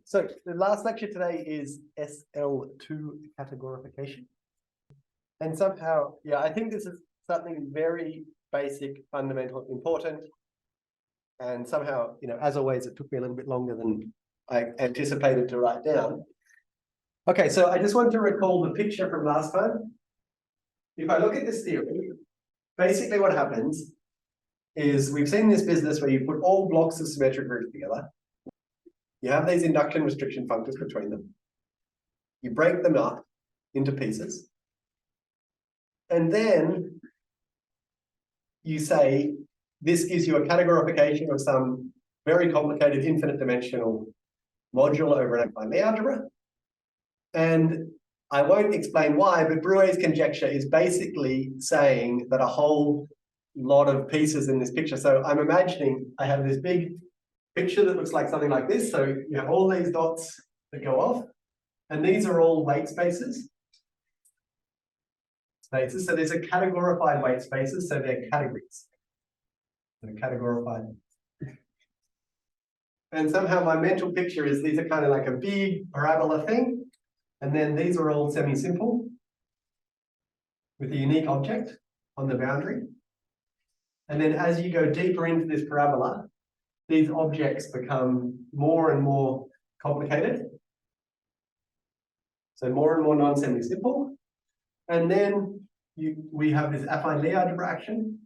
So the last lecture today is SL2 categorification. And somehow, yeah, I think this is something very basic, fundamental, important. And somehow, as always, it took me a little bit longer than I anticipated to write down. Okay, so I just want to recall the picture from last time. If I look at this theory, basically what happens is we've seen this business where you put all blocks of symmetric groups together. You have these induction restriction functors between them. You break them up into pieces. And then you say, this gives you a categorification of some very complicated infinite dimensional module over an affine Lie algebra. And I won't explain why, but Brouet's conjecture is basically saying that a whole lot of pieces in this picture. So I'm imagining I have this big picture that looks like something like this. So you have all these dots that go off, and these are all weight spaces. So there's a categorified weight spaces, so they're categories. They're categorified. And somehow my mental picture is these are kind of like a big parabola thing, and then these are all semi-simple with a unique object on the boundary. And then as you go deeper into this parabola, these objects become more and more complicated. So more and more non-semi-simple. And then we have this affine Lie algebra action.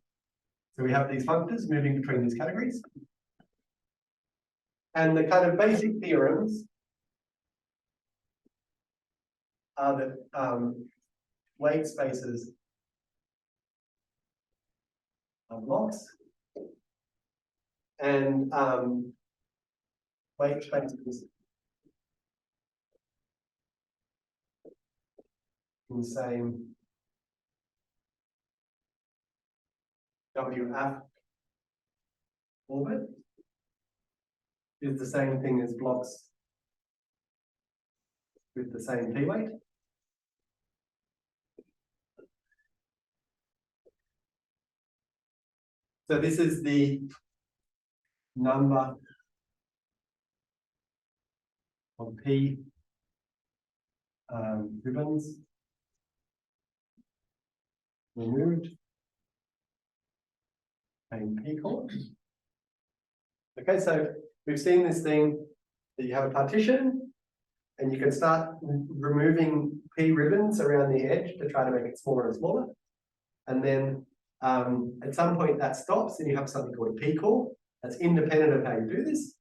So we have these functors moving between these categories. And the kind of basic theorems are that weight spaces are blocks. And weight spaces in the same WF orbit is the same thing as blocks with the same p weight. So this is the number of p ribbons removed and p chords. Okay, so we've seen this thing that you have a partition and you can start removing p ribbons around the edge to try to make it smaller and smaller. And then at some point that stops and you have something called a p core that's independent of how you do this.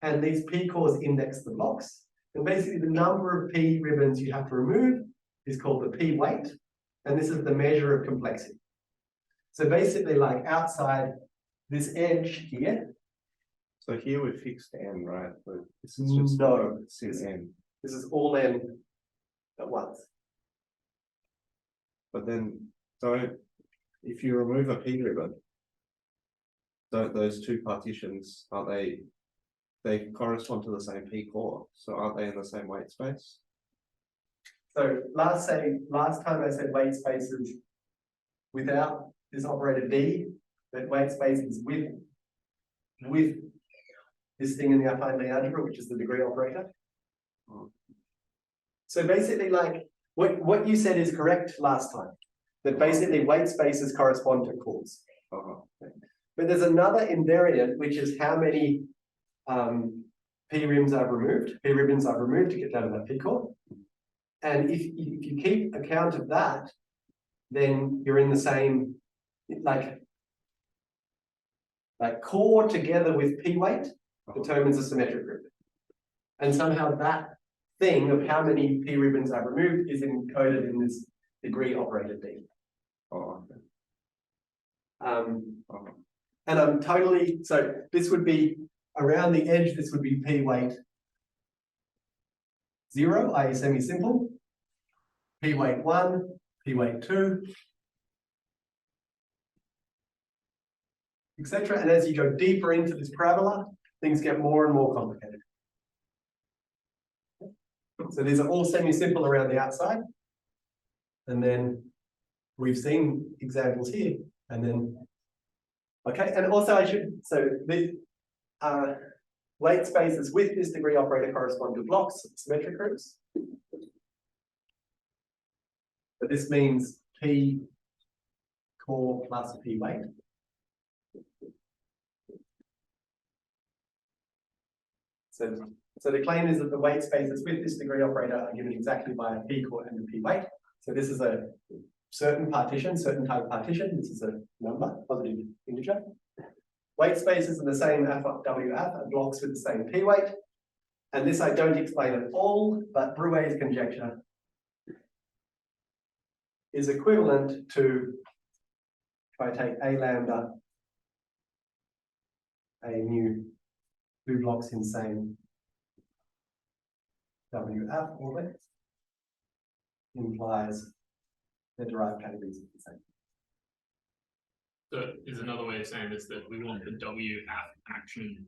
And these p cores index the blocks. And basically the number of p ribbons you have to remove is called the p weight. And this is the measure of complexity. So basically like outside this edge here. So here we fixed n, right? But this is just no, it's n. This is all n at once. But then, so if you remove a p ribbon, don't those two partitions, aren't they correspond to the same p core? So aren't they in the same weight space? So last time I said weight spaces without this operator d, that weight spaces with this thing in the affine Lie algebra, which is the degree operator. So basically, like what you said is correct last time. That basically weight spaces correspond to cores. But there's another invariant, which is how many p ribbons I've removed. P ribbons I've removed to get down to that p core. And if you keep account of that, then you're in the same like core together with p weight determines a symmetric group. And somehow that thing of how many p ribbons I've removed is encoded in this degree operator d. And I'm totally, so this would be around the edge, this would be p weight 0, i.e. semi-simple, p weight 1, p weight 2, etc. And as you go deeper into this parabola, things get more and more complicated. So these are all semi-simple around the outside. And then we've seen examples here. And then, okay, and also I should, so this, weight spaces with this degree operator correspond to blocks, symmetric groups. But this means P core plus P weight. So the claim is that the weight spaces with this degree operator are given exactly by a P core and a P weight. So this is a certain partition, certain type of partition. This is a number, positive integer. Weight spaces are the same WF and blocks with the same P weight. And this I don't explain at all, but Brouet's conjecture is equivalent to, if I take A lambda, A mu, two blocks in same WF orbit, implies the derived categories are the same. So is another way of saying this that we want the WF action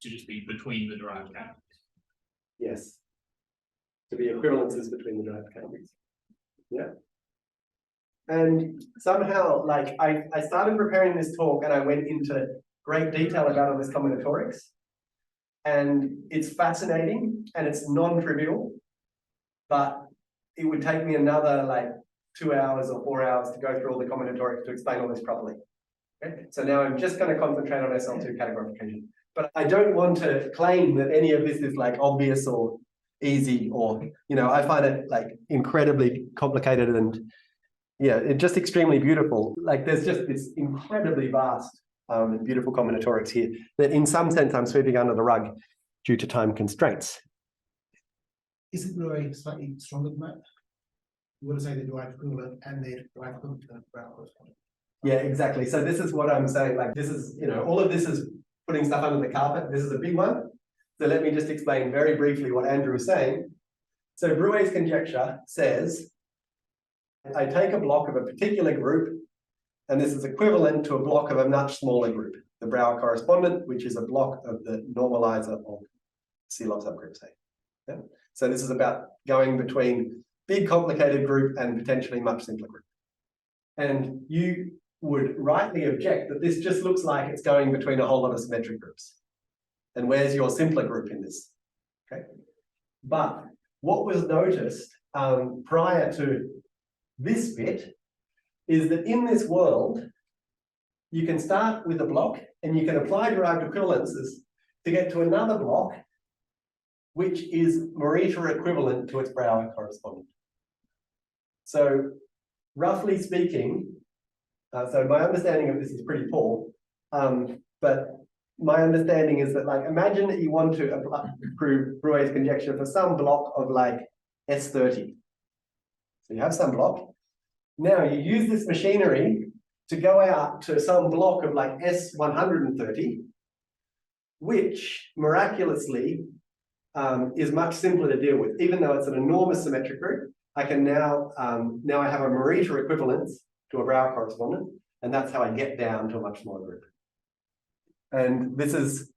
to just be between the derived categories? Yes. To be equivalences between the derived categories. Yeah. And somehow, like, I started preparing this talk and I went into great detail about all this combinatorics. And it's fascinating and it's non-trivial, but it would take me another like 2 hours or 4 hours to go through all the combinatorics to explain all this properly. Okay? So now I'm just going to concentrate on SL2 categorification. But I don't want to claim that any of this is like obvious or easy, or, you know, I find it like incredibly complicated and yeah, it's just extremely beautiful. Like there's just this incredibly vast and beautiful combinatorics here that in some sense I'm sweeping under the rug due to time constraints. Isn't Brouet slightly stronger than that? You want to say the derived equivalent and the derived equivalent to the Brown correspondent. Yeah, exactly. So this is what I'm saying. Like this is, you know, all of this is putting stuff under the carpet. This is a big one. So let me just explain very briefly what Andrew was saying. So Brouet's conjecture says, I take a block of a particular group, and this is equivalent to a block of a much smaller group, the Brouwer correspondent, which is a block of the normalizer of C-log subgroup, say. Yeah? So this is about going between big complicated group and potentially much simpler group. And you would rightly object that this just looks like it's going between a whole lot of symmetric groups. And where's your simpler group in this? Okay. But what was noticed prior to this bit is that in this world, you can start with a block and you can apply derived equivalences to get to another block, which is Morita equivalent to its Brouwer correspondent. So roughly speaking, so my understanding of this is pretty poor, but my understanding is that, like, imagine that you want to prove Brouet's conjecture for some block of like S30. So you have some block. Now you use this machinery to go out to some block of like S130, which miraculously is much simpler to deal with. Even though it's an enormous symmetric group, I can now, now I have a Morita equivalence to a Brouwer correspondent, and that's how I get down to a much smaller group. And this is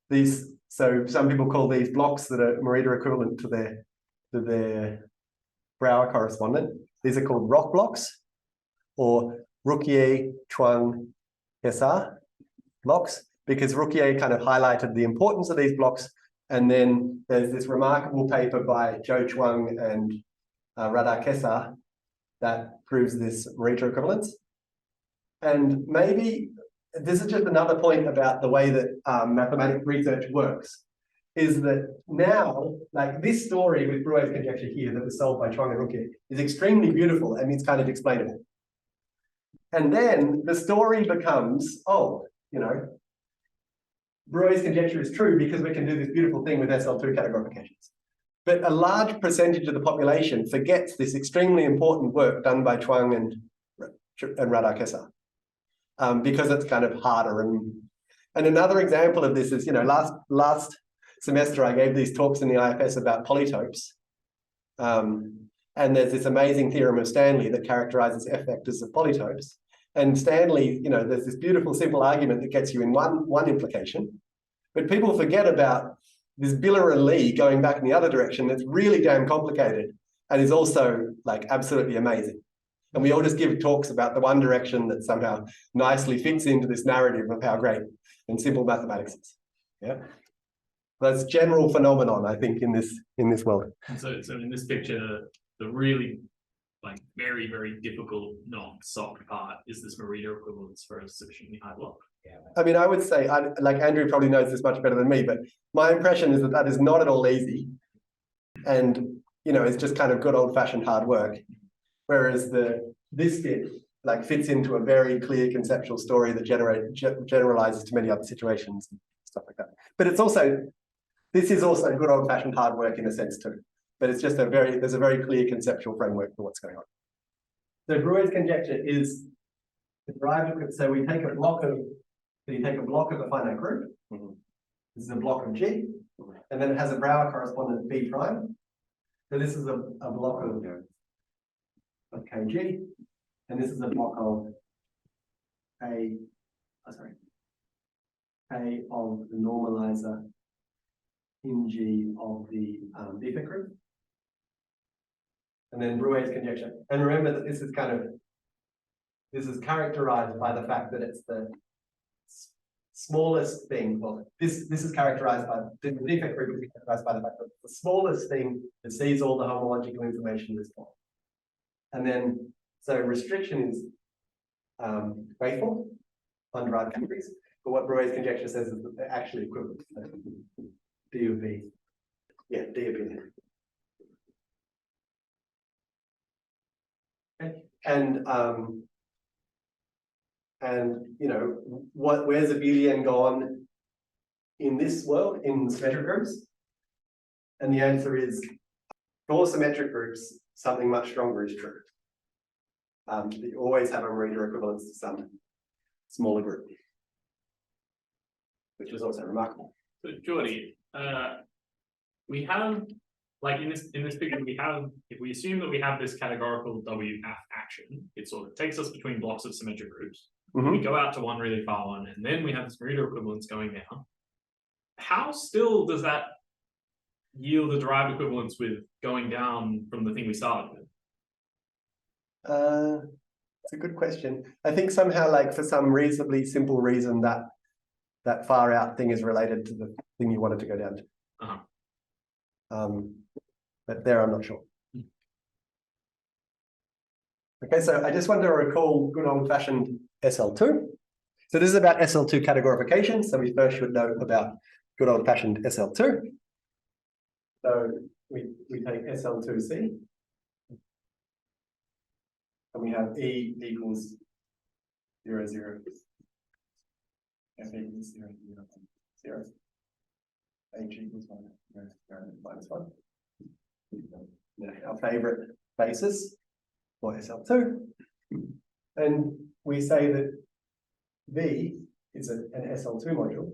these, so some people call these blocks that are Morita equivalent to their Brouwer correspondent. These are called rock blocks or Rouquier, Chuang, Hessar blocks, because Rouquier kind of highlighted the importance of these blocks. And then there's this remarkable paper by Zhou Chuang and Radha Hessar that proves this Morita equivalence. And maybe this is just another point about the way that mathematical research works, is that now, like this story with Brouet's conjecture here that was solved by Chuang and Rouquier is extremely beautiful and it's kind of explainable. And then the story becomes, oh, you know, Brouet's conjecture is true because we can do this beautiful thing with SL2 categorifications. But a large percentage of the population forgets this extremely important work done by Chuang and Radha Hessar. Because it's kind of harder. And another example of this is, you know, last semester I gave these talks in the IFS about polytopes. And there's this amazing theorem of Stanley that characterizes F vectors of polytopes. And Stanley, you know, there's this beautiful simple argument that gets you in one implication. But people forget about this Biller and Lee going back in the other direction that's really damn complicated and is also like absolutely amazing. And we all just give talks about the one direction that somehow nicely fits into this narrative of how great and simple mathematics is. Yeah. That's general phenomenon, I think, in this world. And so in this picture, the really like very, very difficult not soft part is this Morita equivalence for a sufficiently high block. I mean, I would say, like Andrew probably knows this much better than me, but my impression is that that is not at all easy. And, you know, it's just kind of good old fashioned hard work. Whereas this bit like fits into a very clear conceptual story that generalizes to many other situations and stuff like that. But it's also, this is also good old fashioned hard work in a sense too. But it's just there's a very clear conceptual framework for what's going on. So Brouwer's conjecture is derived, so we take a block of a finite group. This is a block of G, and then it has a Brouwer correspondent B prime. So this is a block of KG, and this is a block of A of the normalizer in G of the defect group. And then Brouwer's conjecture. And remember that this is characterized by the fact that it's the smallest thing. Well, this is characterized by the defect group is characterized by the fact that it's the smallest thing that sees all the homological information in this form. And then so restriction is faithful on derived categories, but what Brouwer's conjecture says is that they're actually equivalent. D of B. Yeah, D of B. Okay. And you know, where's abelian gone in this world in symmetric groups? And the answer is for symmetric groups, something much stronger is true. You always have a Morita equivalence to some smaller group, which is also remarkable. So Geordie, we have like in this picture we have, if we assume that we have this categorical WF action, it sort of takes us between blocks of symmetric groups. We go out to one really far one, and then we have this Morita equivalence going down. How still does that yield a derived equivalence with going down from the thing we started with? It's a good question. I think somehow, like for some reasonably simple reason, that far out thing is related to the thing you wanted to go down to. But there, I'm not sure. Okay, so I just want to recall good old-fashioned SL2. So this is about SL2 categorification. So we first should know about good old-fashioned SL2. So we take SL2C. And we have E equals 0, 0. F equals 0, 0, 0. H equals 1, 0, 0, minus 1. Now, our favorite basis for SL2. And we say that V is an SL2 module.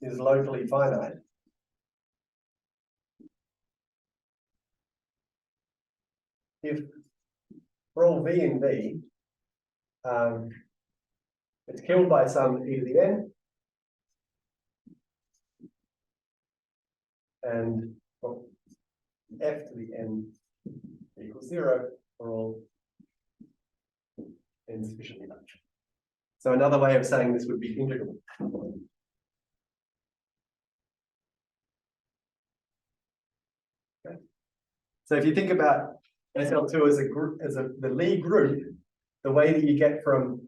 Is locally finite. If for all V in V, it's killed by some E to the N, and well, F to the N equals 0 for all N sufficiently large. So another way of saying this would be integrable. Okay. So if you think about SL2 as a group, the Lie group, the way that you get from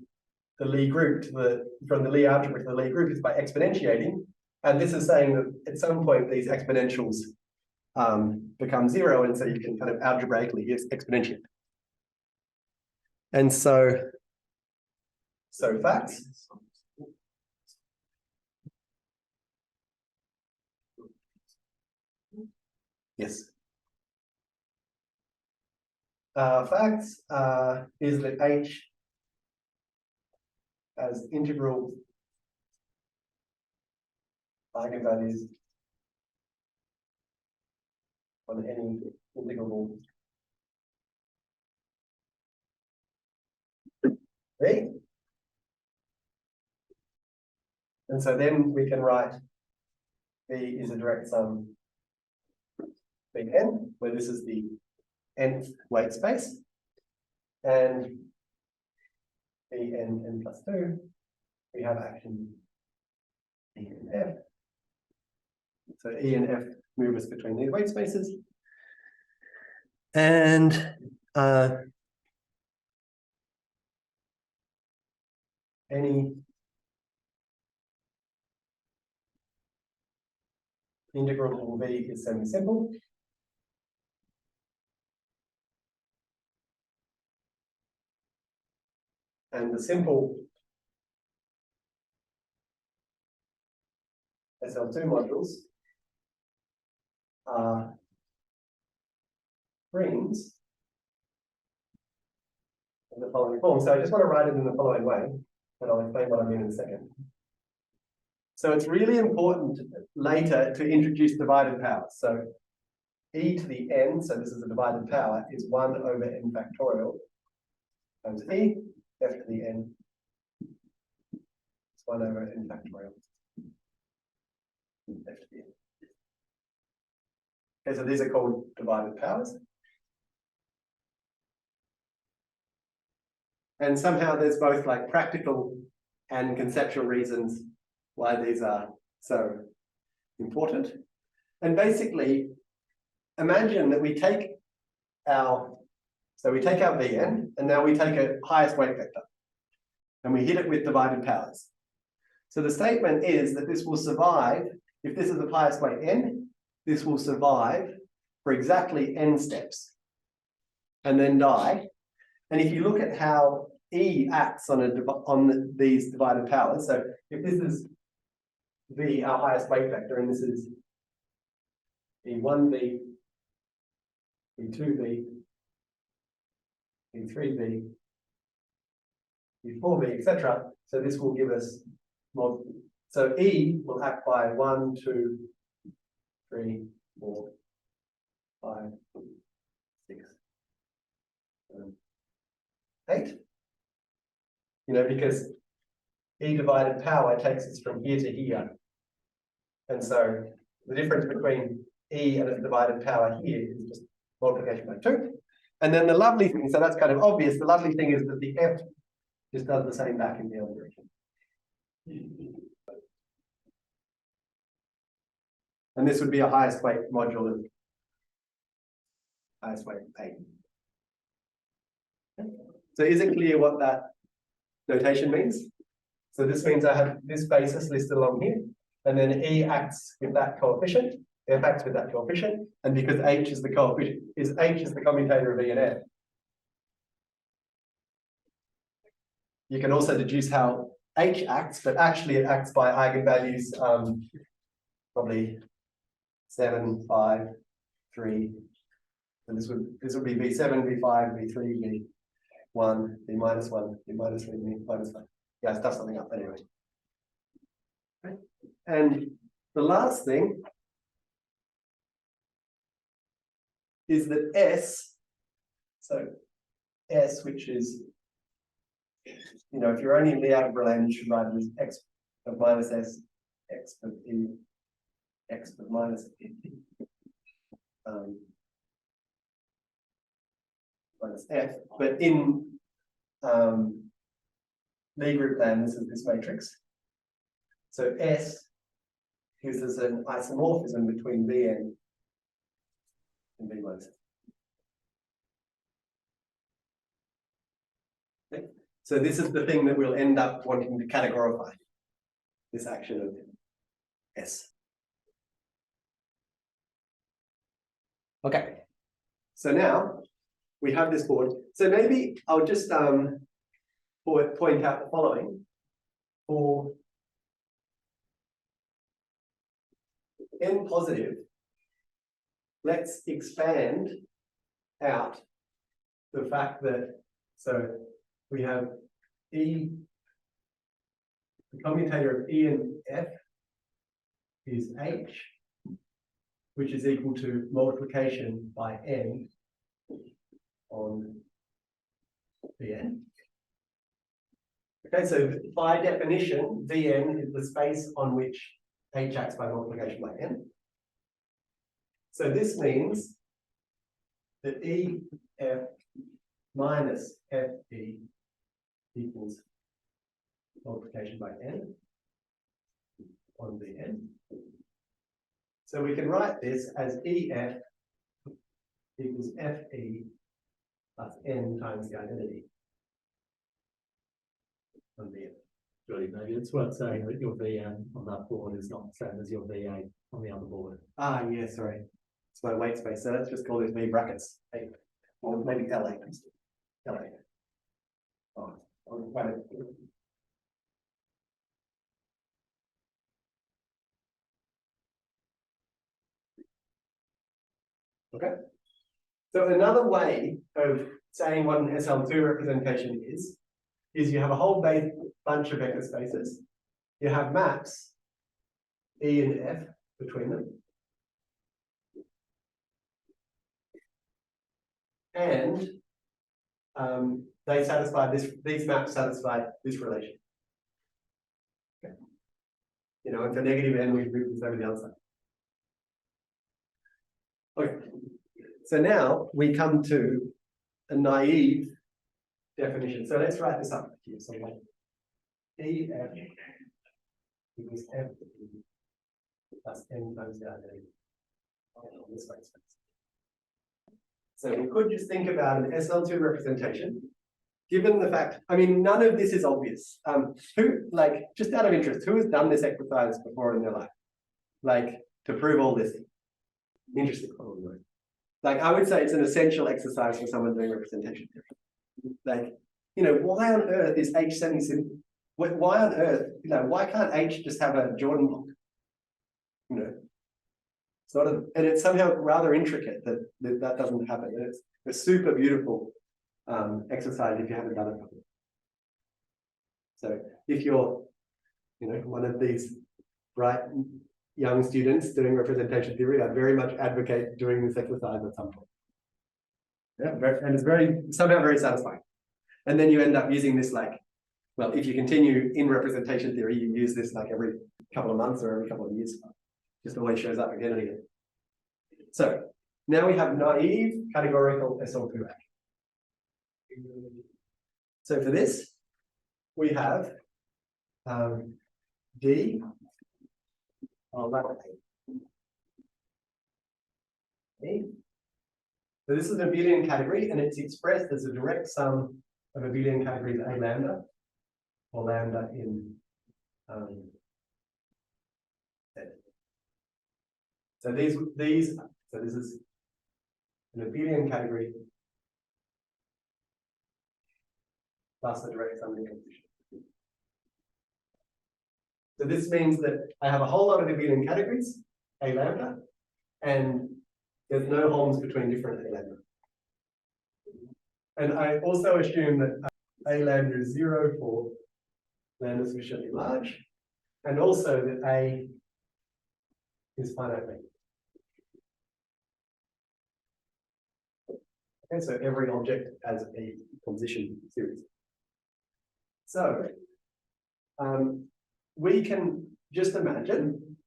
the Lie group to from the Lie algebra to the Lie group is by exponentiating. And this is saying that at some point these exponentials become 0, and so you can kind of algebraically exponentiate. And so facts. Yes. Facts is that H as integral eigenvalues on any integrable V. And so then we can write V is a direct sum Vn, where this is the nth weight space, and Vn n plus 2 we have action E and F. So E and F move us between these weight spaces. And any integral in V is semi-simple. And the simple SL2 modules are rings in the following form. So I just want to write it in the following way, and I'll explain what I mean in a second. So it's really important later to introduce divided powers. So e to the n, so this is a divided power, is 1 over n factorial times e, f to the n, it's 1 over n factorial. F to the n. Okay, so these are called divided powers. And somehow there's both like practical and conceptual reasons why these are so important. And basically, imagine that we take our Vn, and now we take a highest weight vector, and we hit it with divided powers. So the statement is that this will survive, if this is the highest weight n, this will survive for exactly n steps, and then die. And if you look at how E acts on these divided powers, so if this is V, our highest weight vector, and this is V1V, V2V, V3V, V4V, etc. So this will give us more. So E will act by 1, 2, 3, 4, 5, 6, 7, 8. You know, because E divided power takes us from here to here. And so the difference between E and its divided power here is just multiplication by 2. And then the lovely thing, so that's kind of obvious, the lovely thing is that the F just does the same back in the other direction. And this would be a highest weight module of highest weight 8. So is it clear what that notation means? So this means I have this basis listed along here, and then E acts with that coefficient, F acts with that coefficient, and because H is the coefficient, H is the commutator of E and F. You can also deduce how H acts, but actually it acts by eigenvalues, probably 7, 5, 3. And this would be V7, V5, V3, V1, V minus 1, V minus 3, V minus 5. Yeah, I stuffed something up anyway. Okay. And the last thing is that S, so S, which is, you know, if you're only in the algebra land, you should write it as x of minus S, x of E, x of minus E, minus F, but in Lie group land, this is this matrix. So S gives us an isomorphism between Vn and V minus. Okay. So this is the thing that we'll end up wanting to categorify, this action of S. Okay, so now we have this board. So maybe I'll just point out the following. For n positive, let's expand out the fact that, so we have E, the commutator of E and F is H, which is equal to multiplication by n on Vn. Okay, so by definition, Vn is the space on which H acts by multiplication by n. So this means that EF minus FE equals multiplication by n on Vn. So we can write this as EF equals FE plus n times the identity on Vn. Geordie, maybe it's worth saying that your VM on that board is not the same as your VA on the other board. Ah, yeah, sorry. It's my weight space. So let's just call these V brackets. A, or maybe LA. LA. Oh, wait. Okay. So another way of saying what an SL2 representation is you have a whole bunch of vector spaces. You have maps E and F between them. And they satisfy this, these maps satisfy this relation. Okay. You know, and for negative n, we move this over the other side. Okay. So now we come to a naive definition. So let's write this up here. So like EF equals F plus n times the identity on this weight space. So we could just think about an SL2 representation, given the fact, I mean, none of this is obvious. Who, like, just out of interest, who has done this exercise before in their life? Like, to prove all this? Interesting. Like, I would say it's an essential exercise for someone doing representation theory. Like, you know, why on earth is H semi-simple? Why on earth, you know, why can't H just have a Jordan block? You know, sort of, and it's somehow rather intricate that doesn't happen. And it's a super beautiful exercise if you haven't done it before. So if you're, you know, one of these bright young students doing representation theory, I very much advocate doing this exercise at some point. Yeah, and it's somehow very satisfying. And then you end up using this like, well, if you continue in representation theory, you use this like every couple of months or every couple of years. Just always shows up again and again. So now we have naive categorical SL2 action. So for this, we have D. Oh, okay. So this is an abelian category, and it's expressed as a direct sum of abelian categories A lambda or lambda in Z. So so this is an abelian category plus a direct sum decomposition. So this means that I have a whole lot of abelian categories, A lambda, and there's no Holmes between different A lambda. And I also assume that A lambda is 0 for lambda sufficiently large, and also that A is finitely. Okay, so every object has a composition series. So we can just imagine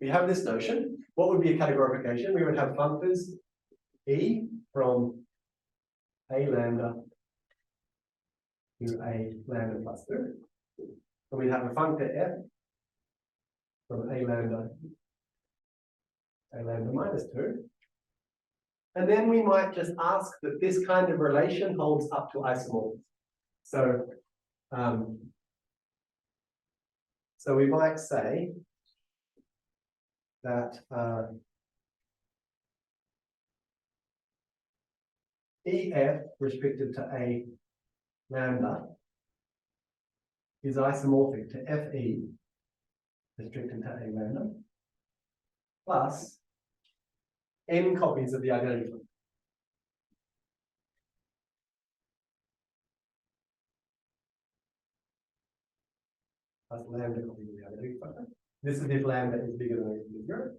we have this notion. What would be a categorification? We would have functors E from A lambda to A lambda plus 2. And we have a functor F from A lambda minus 2. And then we might just ask that this kind of relation holds up to isomorphism. So, so we might say that EF restricted to A lambda is isomorphic to FE restricted to A lambda plus n copies of the identity function. Plus lambda copies of the identity function. This is if lambda is bigger than or equal to 0.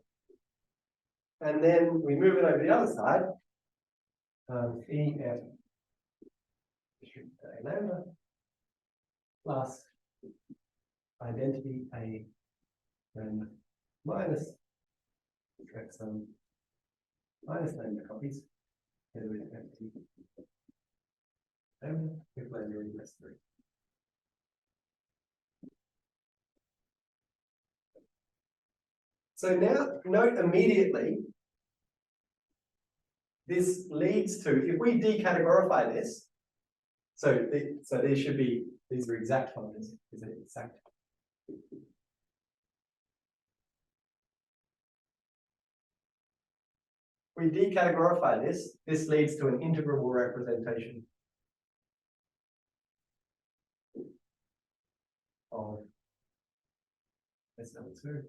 And then we move it over the other side. EF restricted to A lambda plus identity A lambda minus direct sum minus lambda copies together with FT lambda if lambda is less 3. So now note immediately. This leads to, if we decategorify this, so these should be, these are exact functors, is it exact? We decategorify this leads to an integrable representation of SL2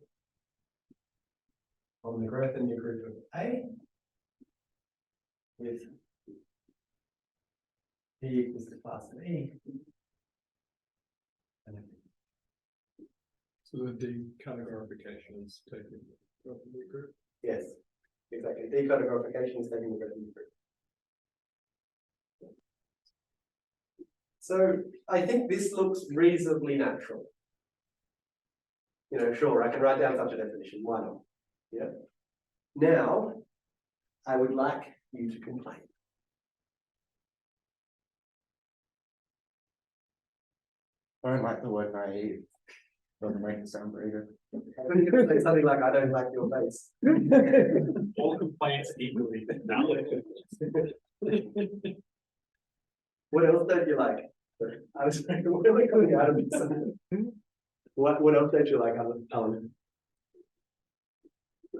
on the Grothendieck group of A with E equals to class of E. So the decategorification is taking the group. Yes, exactly. Decategorification is taking the Grothendieck group. So I think this looks reasonably natural. You know, sure, I can write down such a definition. Why not? Yeah. Now, I would like you to complain. I don't like the word naive. Doesn't make it sound very good. You can say something like, I don't like your face. All complaints equally valid. What else don't you like? I was really coming out of this. What else don't you like, Alan?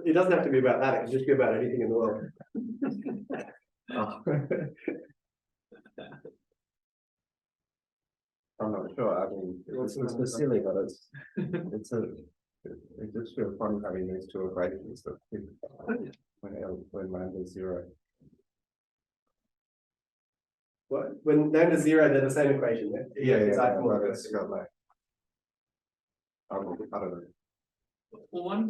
It doesn't have to be about that, it can just be about anything in the world. Oh. I'm not sure. I mean, it's silly, but it just feels fun having these two equations that when lambda is 0. What? When lambda is 0, they're the same equation, yeah? Yeah, It's but it's got like I don't know. Well,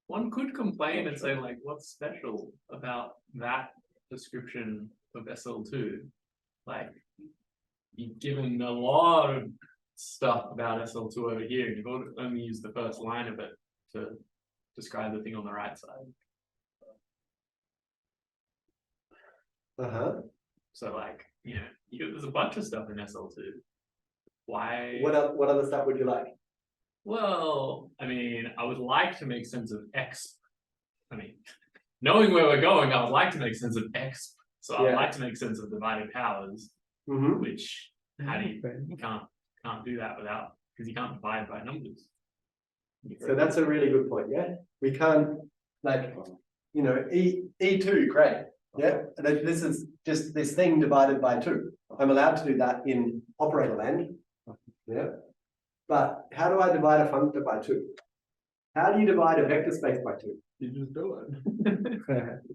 one could complain and say, like, what's special about that description of SL2? Like, you've given a lot of stuff about SL2 over here, and you've only used the first line of it to describe the thing on the right side. So, like, you know, there's a bunch of stuff in SL2. Why? What other stuff would you like? Well, I mean, I would like to make sense of X. I mean, knowing where we're going, I would like to make sense of X. So I would like to make sense of divided powers, which how do you can't do that without, because you can't divide by numbers. So that's a really good point, yeah? We can't, like, you know, E2, great. Yeah, this is just this thing divided by 2. I'm allowed to do that in operator land. Yeah. But how do I divide a functor by 2? How do you divide a vector space by 2? You just do it.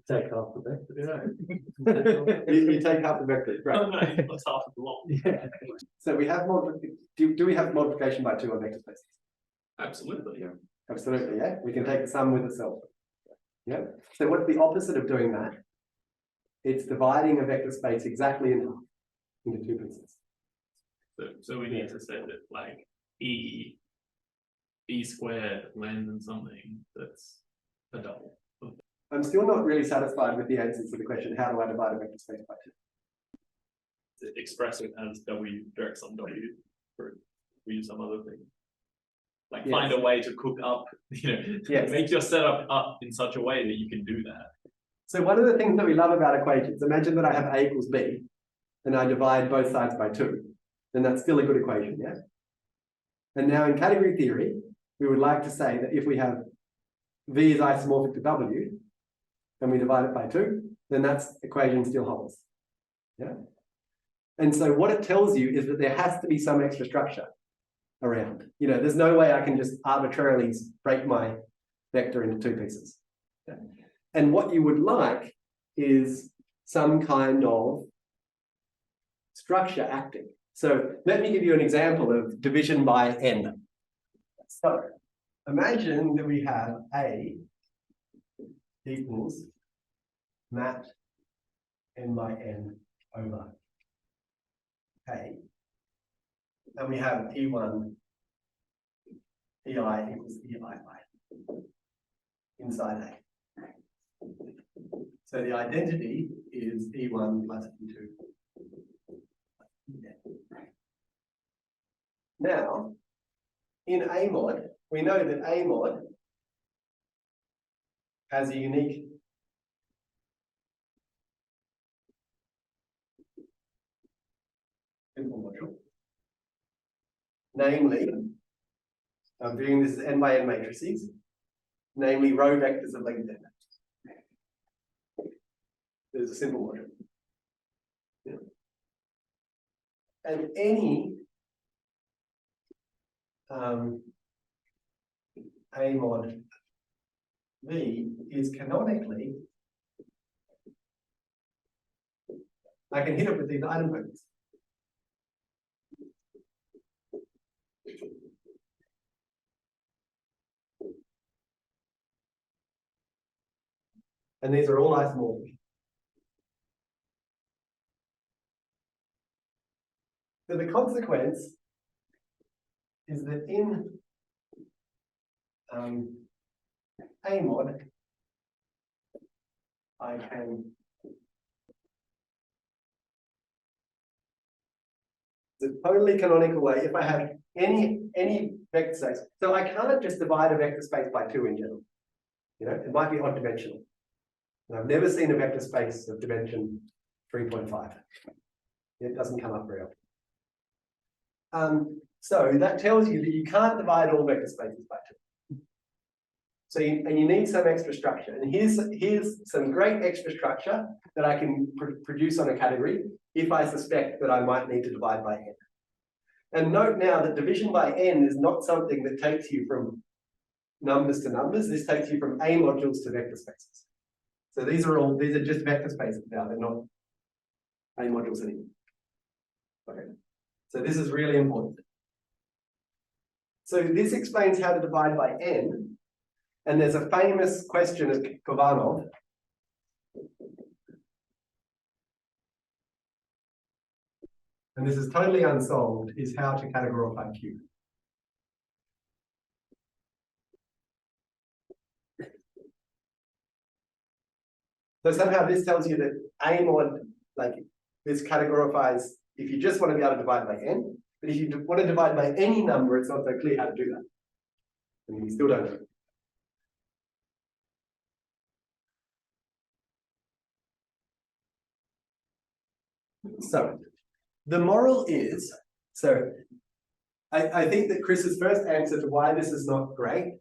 Take half the vector. Yeah. You take half the vector, right? Oh, no, that's half of the long. Yeah. So we have do we have multiplication by 2 on vector spaces? Absolutely. Yeah. Absolutely, yeah. We can take the sum with the self. Yeah. So what's the opposite of doing that? It's dividing a vector space exactly in half into 2 pieces. So we need to say that, like, B squared lands in something that's a double. I'm still not really satisfied with the answers to the question, how do I divide a vector space by 2? Express it as W directs on W, or we use some other thing. Like, Yes. find a way to cook up, make your setup up in such a way that you can do that. So one of the things that we love about equations, imagine that I have A equals B, and I divide both sides by 2, then that's still a good equation, yeah? And now in category theory, we would like to say that if we have V is isomorphic to W, and we divide it by 2, then that equation still holds, yeah? And so what it tells you is that there has to be some extra structure around. You know, there's no way I can just arbitrarily break my vector into 2 pieces. Yeah? And what you would like is some kind of structure acting. So let me give you an example of division by n. So imagine that we have A equals mat n by n over K. And we have E1, EI equals EII inside A. So the identity is E1 plus E2. Now, in A mod, we know that A mod has a unique simple module. Namely, I'm doing this as n by n matrices, namely row vectors of length n. There's a simple module. Yeah. And any A mod V is canonically, I can hit it with these idempotencies. And these are all isomorphic. So the consequence is that in A mod, I can the totally canonical way if I have any vector space. So I can't just divide a vector space by 2 in general. You know, it might be odd dimensional. And I've never seen a vector space of dimension 3.5. It doesn't come up very often. So that tells you that you can't divide all vector spaces by 2. So you need some extra structure. And here's some great extra structure that I can produce on a category if I suspect that I might need to divide by n. And note now that division by n is not something that takes you from numbers to numbers. This takes you from A modules to vector spaces. So these are just vector spaces now. They're not A modules anymore. Okay. So this is really important. So this explains how to divide by n. And there's a famous question of Kovanov. And this is totally unsolved, is how to categorify Q. So somehow this tells you that A mod, like this categorifies, if you just want to be able to divide by n, but if you want to divide by any number, it's not so clear how to do that. And you still don't know. So the moral is, so I think that Chris's first answer to why this is not great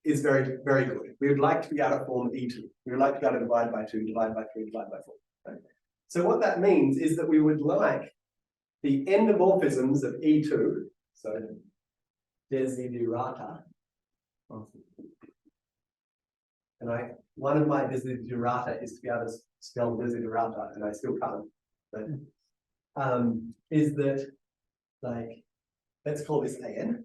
is very, very good. We would like to be able to form E2. We would like to be able to divide by 2, divide by 3, divide by 4. Right? So what that means is that we would like the endomorphisms of E2, so desiderata, and one of my desiderata is to be able to spell desiderata, and I still can't. But, is that, like, let's call this AN.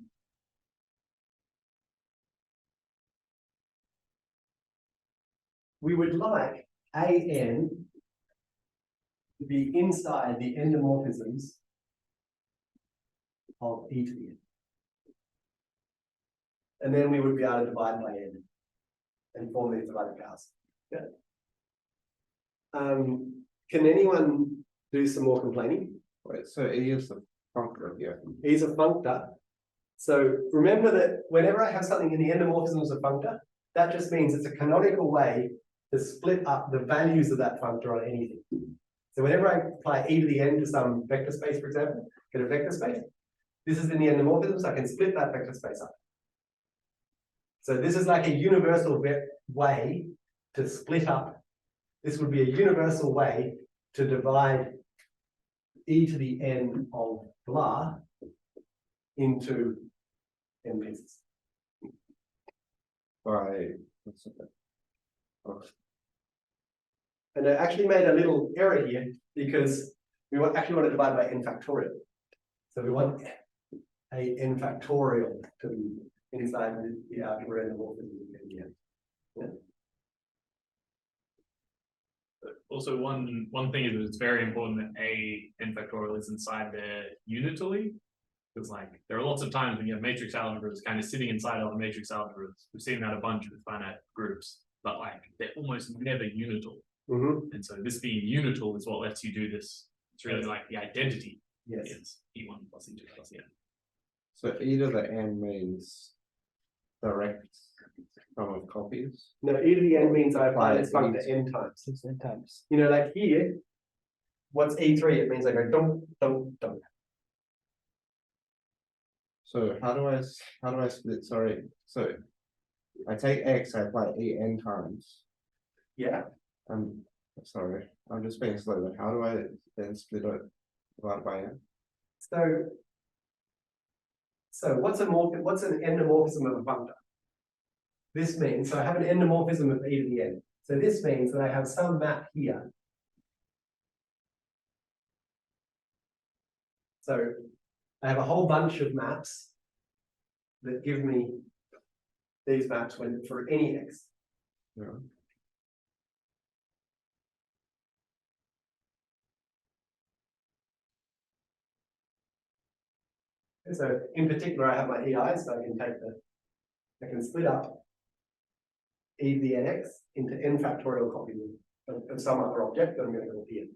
We would like AN to be inside the endomorphisms of E to the N. And then we would be able to divide by N and form these divided powers. Yeah. Can anyone do some more complaining? Wait, so E is the functor here. E is a functor. So remember that whenever I have something in the endomorphisms of functor, that just means it's a canonical way to split up the values of that functor on anything. So whenever I apply E to the N to some vector space, for example, get a vector space, this is in the endomorphisms, I can split that vector space up. So this is like a universal way to split up. This would be a universal way to divide E to the N of blah into n pieces. By what's it? Oh, And I actually made a little error here because we actually want to divide by n factorial. So we want a n factorial to be inside the algebra endomorphism in the end. Yeah. Also, one thing is that it's very important that A n factorial is inside there unitally. Because like there are lots of times when you have matrix algebras kind of sitting inside other matrix algebras. We've seen that a bunch with finite groups, but like they're almost never unital. And so this being unital is what lets you do this. It's really like the identity is E1 plus E2 plus N. so E to the N means direct From of copies. No, e to the n means I apply Right, this function means- n times. It's in times. You know, like here, what's E3? It means I go don't. So how do I split, sorry, so I take X, I apply En times, Yeah. sorry, I'm just being slow, but how do I then split it divided by N? So what's an endomorphism of a functor? This means, so I have an endomorphism of e to the n. So this means that I have some map here. So I have a whole bunch of maps that give me these maps for any x. Yeah. And so in particular, I have my EI, so I can split up e to the nx into n factorial copies of some other object that I'm going to call here.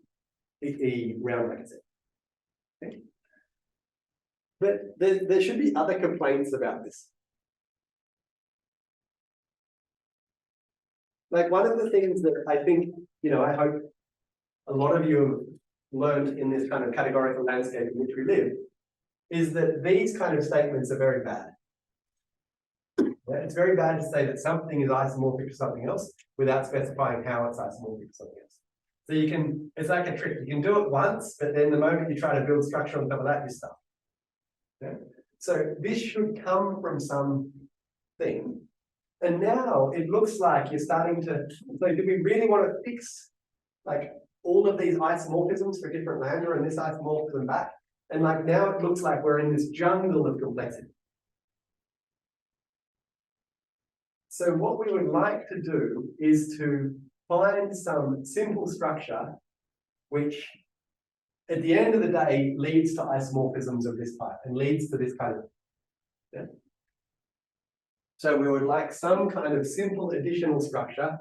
E round like I said. Okay. But there should be other complaints about this. Like one of the things that I think, I hope a lot of you have learned in this kind of categorical landscape in which we live, is that these kind of statements are very bad. Yeah, it's very bad to say that something is isomorphic to something else without specifying how it's isomorphic to something else. So it's like a trick. You can do it once, but then the moment you try to build structure on top of that, you stop. Yeah? So this should come from something. And now it looks like you're starting to, so do we really want to fix like all of these isomorphisms for different lambda and this isomorphism back? And like now it looks like we're in this jungle of complexity. So what we would like to do is to find some simple structure which at the end of the day leads to isomorphisms of this type and leads to this kind of, yeah. So we would like some kind of simple additional structure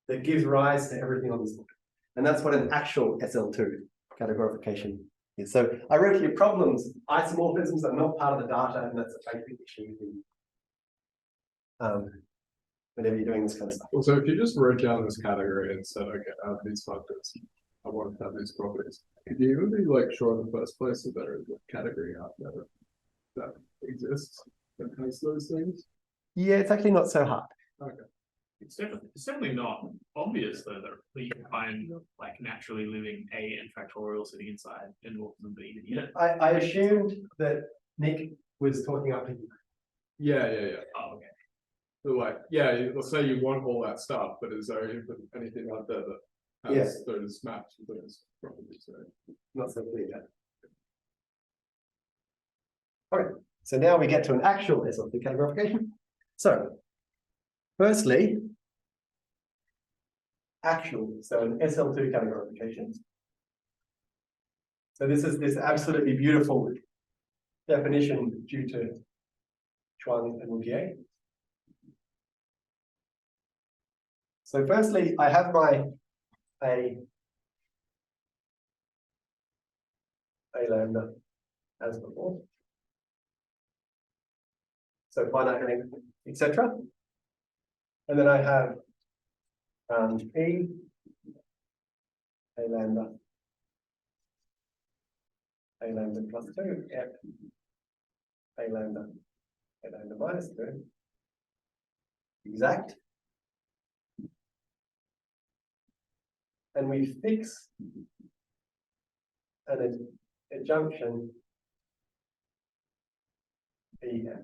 that gives rise to everything on this book. And that's what an actual SL2 categorification is. So I wrote here problems. Isomorphisms are not part of the data, and that's a basic issue whenever you're doing this kind of stuff. Well, so if you just wrote down this category and said, okay, I have these functors, I want to have these properties, could you even be like sure in the first place that there is a category out there that exists that has those things? Yeah, it's actually not so hard. Okay. It's definitely not obvious though that you can find like naturally living A and factorial sitting inside endomorphism B to the n. I assumed that Nick was talking up to you. Yeah. Oh, okay. So like, yeah, let's say you want all that stuff, but is there anything out there that has those maps with those properties? Right? Not so clear yet. Okay, so now we get to an actual SL2 categorification. So, firstly, actual, so an SL2 categorification. So this is this absolutely beautiful definition due to Chuang and Rougier. So firstly, I have my A lambda as before. So finite length, etc. And then I have E A lambda plus 2 F A lambda minus 2 exact. And we fix an adjunction EF.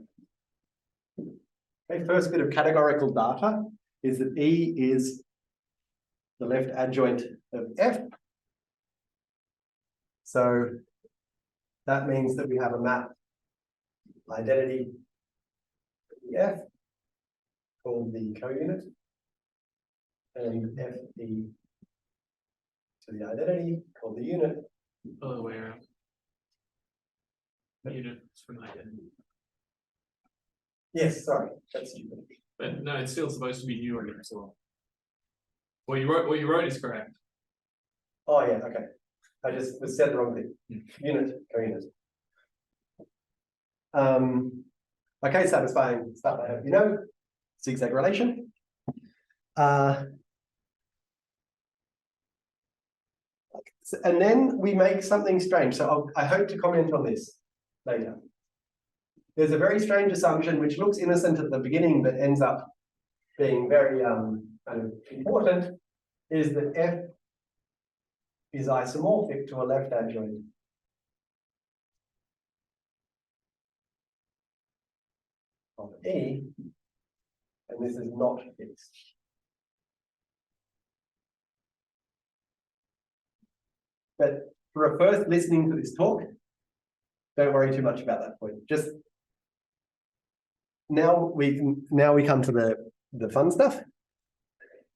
Okay, first bit of categorical data is that E is the left adjoint of F. So that means that we have a map identity F called the co-unit and FE to the identity called the unit. Other way around. Units from identity. Yes, sorry, that's stupid. But no, it's still supposed to be new again as well. What you wrote is correct. Oh yeah, okay. I just said the wrong thing. Unit, co-unit. Okay, satisfying stuff I hope you know. zigzag relation. And then we make something strange. So I hope to comment on this later. There's a very strange assumption which looks innocent at the beginning, but ends up being very kind of important, is that F is isomorphic to a left adjoint of E, and this is not fixed. But for a first listening to this talk, don't worry too much about that point. Just now we come to the fun stuff.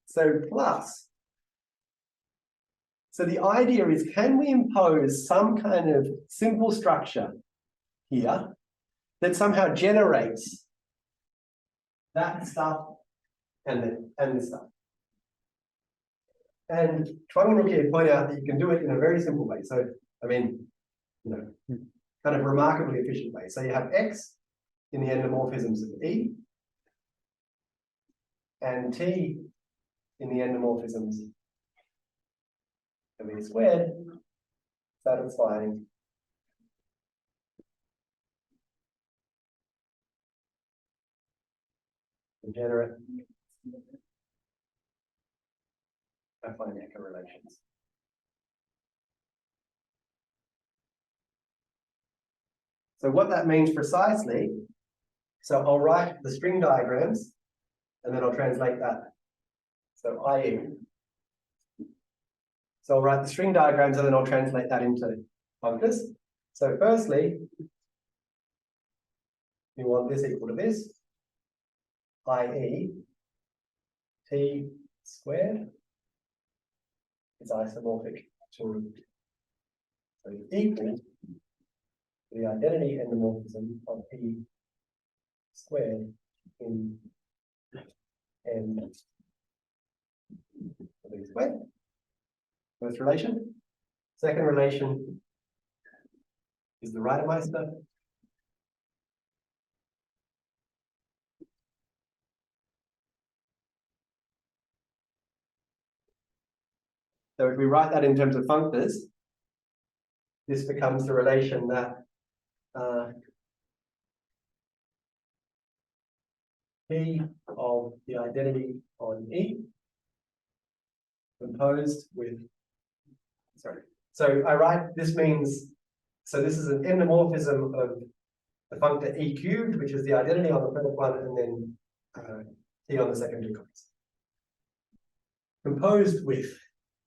So plus. So the idea is, can we impose some kind of simple structure here that somehow generates that stuff and this stuff? And Chuang and Ruki point out that you can do it in a very simple way. So, I mean, you know, kind of remarkably efficient way. So you have X in the endomorphisms of E and T in the endomorphisms of E squared, satisfying degenerate affine Hecker relations. So what that means precisely, so I'll write the string diagrams and then I'll translate that. So i.e. So I'll write the string diagrams and then I'll translate that into functors. So firstly, you want this equal to this, i.e. T squared is isomorphic to, so equal the identity endomorphism of E squared in N of E squared. First relation. Second relation is the Reidemeister. So if we write that in terms of functors, this becomes the relation that P of the identity on E composed with, sorry. So I write, this means, so this is an endomorphism of the functor E cubed, which is the identity on the first one, and then T on the second two copies. Composed with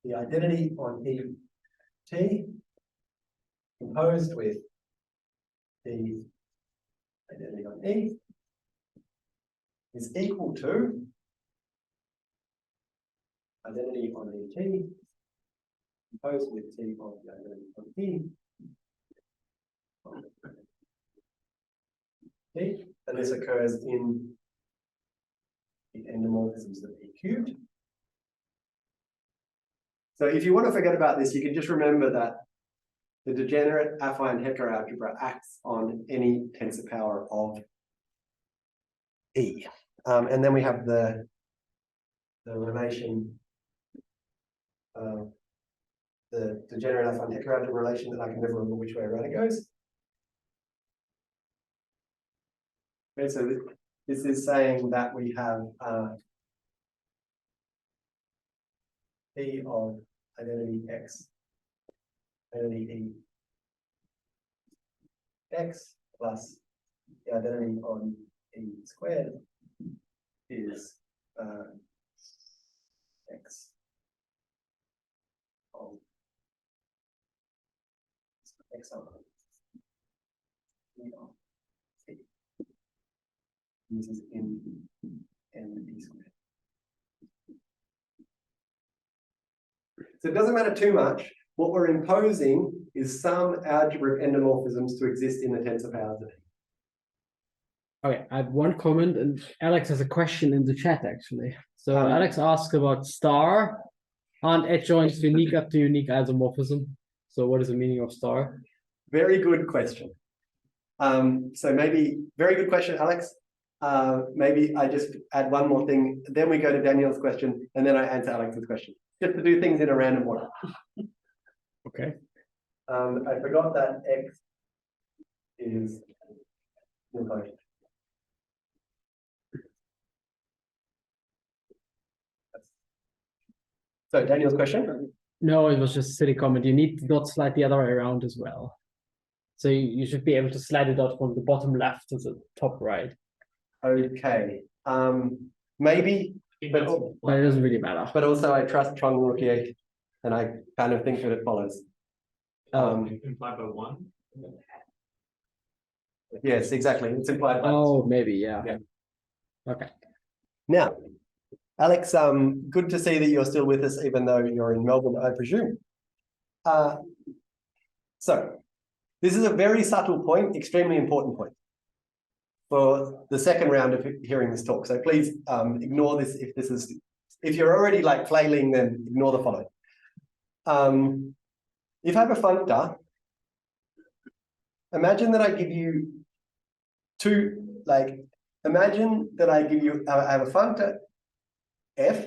the identity on E T, composed with the identity on E, is equal to identity on ET composed with T of the identity on E. T, and this occurs in the endomorphisms of E cubed. So if you want to forget about this, you can just remember that the degenerate affine Hecker algebra acts on any tensor power of E. And then we have the relation, the degenerate affine Hecker algebra relation that I can never remember which way around it goes. Okay, so this is saying that we have P of identity X, identity E X plus the identity on E squared is X of X of E of T. This is in N E squared. So it doesn't matter too much. What we're imposing is some algebra of endomorphisms to exist in the tensor powers of E. Okay, I have one comment, and Alex has a question in the chat actually. So Alex asked about star. Aren't adjoints unique up to unique isomorphism? So what is the meaning of star? Very good question. So maybe very good question, Alex. maybe I just add one more thing, then we go to Daniel's question, and then I answer Alex's question, just to do things in a random order. Okay. I forgot that X is. So Daniel's question? No, it was just a silly comment. You need to dot slide the other way around as well. So you should be able to slide the dot from the bottom left to the top right. Okay, maybe, but But it doesn't really matter. but also I trust Trong Rupier, and I kind of think that it follows. Implied by one. Yes, exactly, it's implied. by- Oh, maybe, yeah. Yeah. Okay. Now, Alex, good to see that you're still with us, even though you're in Melbourne, I presume. So, this is a very subtle point, extremely important point for the second round of hearing this talk. So please ignore this if you're already like flailing, then ignore the following. If I have a functor, imagine that I give you imagine that I have a functor F,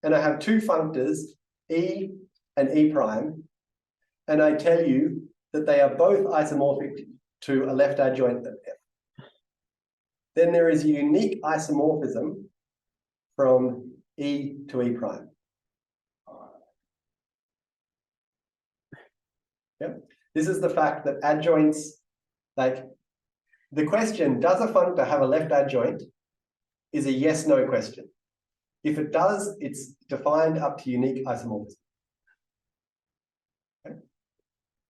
and I have two functors, E and E prime, and I tell you that they are both isomorphic to a left adjoint of F. Then there is a unique isomorphism from E to E prime. Yep. This is the fact that adjoints, like the question, does a functor have a left adjoint, is a yes-no question. If it does, it's defined up to unique isomorphism. Okay.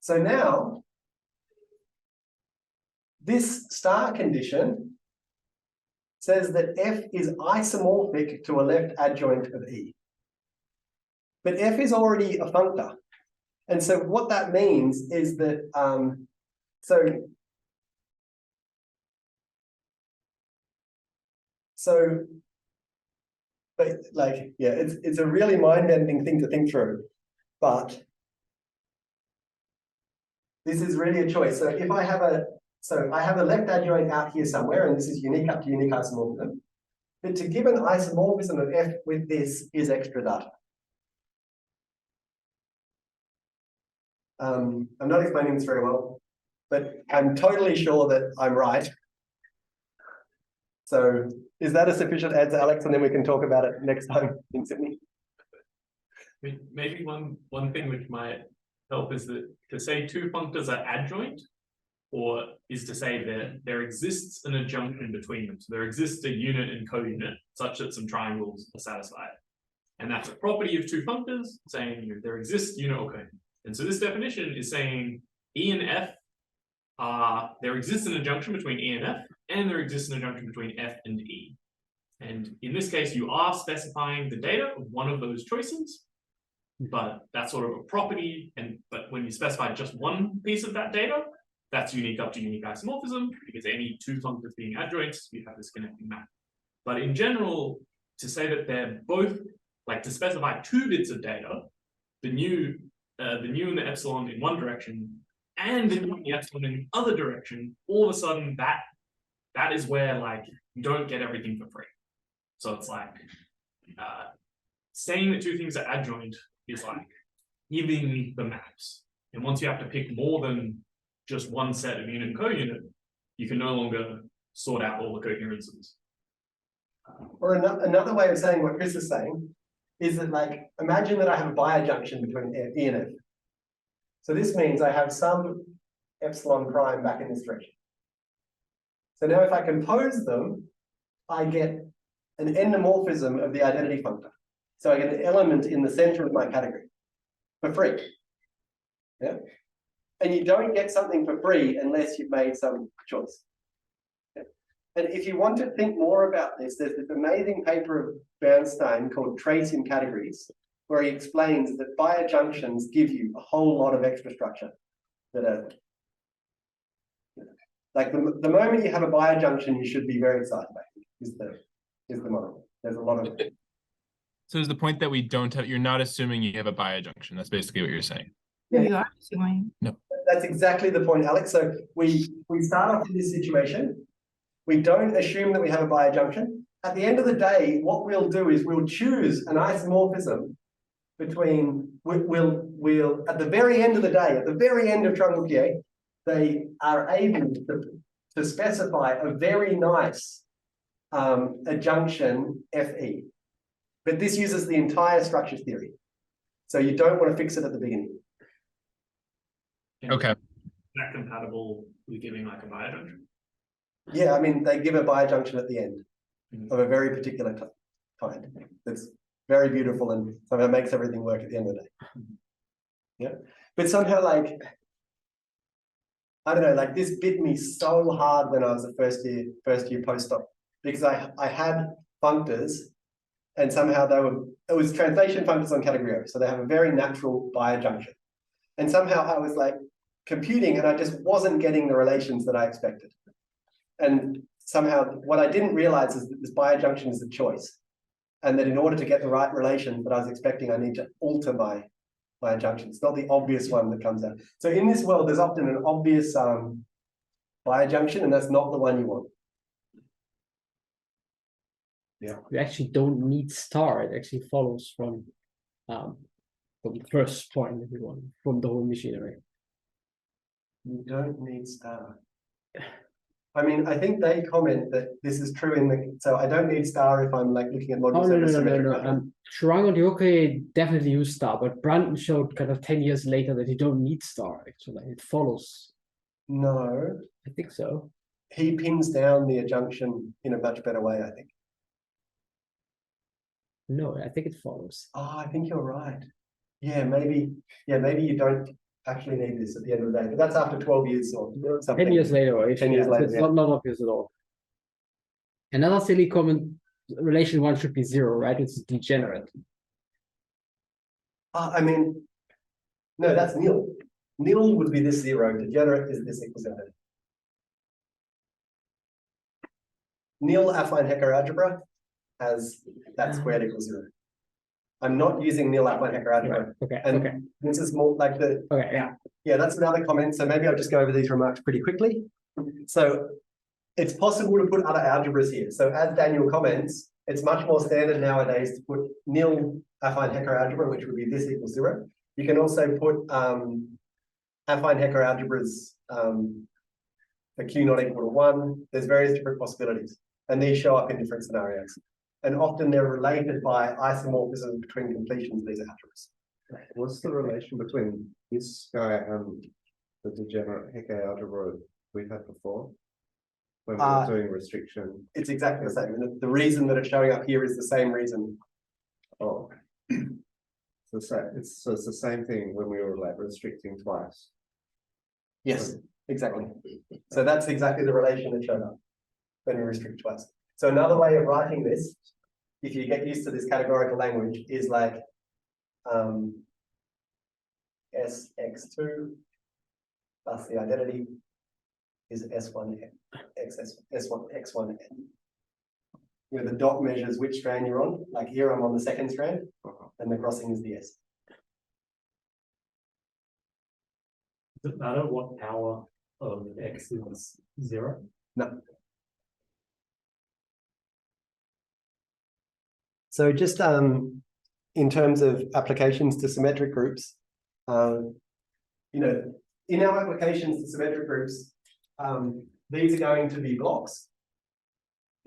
So now, this star condition says that F is isomorphic to a left adjoint of E. But F is already a functor. And so what that means is that, but like, yeah, it's a really mind-bending thing to think through, but this is really a choice. So if I have a left adjoint out here somewhere, and this is unique up to unique isomorphism, but to give an isomorphism of F with this is extra data. I'm not explaining this very well, but I'm totally sure that I'm right. So is that a sufficient answer, Alex? And then we can talk about it next time in Sydney. Maybe one thing which might help is that to say two functors are adjoint, or is to say that there exists an adjunction between them. So there exists a unit and co-unit such that some triangles are satisfied. And that's a property of two functors saying there exists unit or co-unit. And so this definition is saying E and F there exists an adjunction between E and F, and there exists an adjunction between F and E. And in this case, you are specifying the data of one of those choices, but that's sort of a property. But when you specify just one piece of that data, that's unique up to unique isomorphism, because any two functors being adjoints, you have this connecting map. But in general, to say that they're both, like to specify two bits of data, the nu and the epsilon in one direction, and the nu and the epsilon in the other direction, all of a sudden that is where like you don't get everything for free. So it's like saying that two things are adjoint is like giving the maps. And once you have to pick more than just one set of unit and co-unit, you can no longer sort out all the coherences. Or another way of saying what Chris is saying is that, like, imagine that I have a bijunction between E and F. So this means I have some epsilon prime back in this direction. So now if I compose them, I get an endomorphism of the identity functor. So I get an element in the center of my category for free. Yeah. And you don't get something for free unless you've made some choice. Yeah. And if you want to think more about this, there's this amazing paper of Bernstein called Trace in Categories, where he explains that bijunctions give you a whole lot of extra structure that are, like the moment you have a bijunction, you should be very excited about it, is the model. There's a lot of. So is the point that we don't have, you're not assuming you have a bijunction. That's basically what you're saying. Yeah. You are assuming. That's exactly the point, Alex. So we start off in this situation, We don't assume that we have a bijunction. At the end of the day, what we'll do is we'll choose an isomorphism between, we'll at the very end of the day, at the very end of Trunglepier, they are able to specify a very nice adjunction Fe. But this uses the entire structure theory. So you don't want to fix it at the beginning. Okay. Is that compatible with giving like a bijunction? Yeah, I mean, they give a bijunction at the end Mhm. of a very particular kind. That's very beautiful and somehow makes everything work at the end of the day. Yeah, but somehow like, I don't know, like this bit me so hard when I was a first year postdoc because I had functors and somehow it was translation functors on category O. So they have a very natural bijunction. And somehow I was like computing and I just wasn't getting the relations that I expected. And somehow what I didn't realize is that this bijunction is a choice. And that in order to get the right relation that I was expecting, I need to alter my adjunction. It's not the obvious one that comes out. So in this world, there's often an obvious bijunction, and that's not the one you want. Yeah. We actually don't need star. It actually follows from the first point, if you want, from the whole machinery. You don't need star. I mean, I think they comment that this is true in the, so I don't need star if I'm like looking at Oh, modules. no. Shrang and Yoke definitely use star, but Brandon showed kind of 10 years later that you don't need star, actually. It follows. No, I think so. he pins down the adjunction in a much better way, I think. No, I think it follows. Oh, I think you're right. Yeah, maybe you don't actually need this at the end of the day, but that's after 12 years or something. 10 years later, right? 10 years later, It's yeah. not obvious at all. Another silly comment, relation one should be 0, right? It's degenerate. I mean, no, that's nil. Nil would be this 0. Degenerate is this equals 0. Nil affine Hecker algebra has that squared equals 0. I'm not using nil affine Hecker algebra. Okay, And okay, this is more like the, okay, yeah. yeah, that's another comment. So maybe I'll just go over these remarks pretty quickly. So it's possible to put other algebras here. So as Daniel comments, it's much more standard nowadays to put nil affine Hecker algebra, which would be this equals 0. You can also put affine Hecker algebras for Q not equal to 1. There's various different possibilities, and these show up in different scenarios. And often they're related by isomorphisms between completions of these algebras. What's the relation between this guy and the degenerate Hecker algebra we've had before? When we were doing restriction. It's exactly the same. And the reason that it's showing up here is the same reason. Oh. So it's the same thing when we were like restricting twice. Yes, exactly. So that's exactly the relation that showed up when we restrict twice. So another way of writing this, if you get used to this categorical language, is like Sx2 plus the identity is S1 S1 X1 N. Where the dot measures which strand you're on. Like here I'm on the second strand, and the crossing is the S. Does it matter what power of X is 0? No. So just in terms of applications to symmetric groups, you know, in our applications to symmetric groups, these are going to be blocks.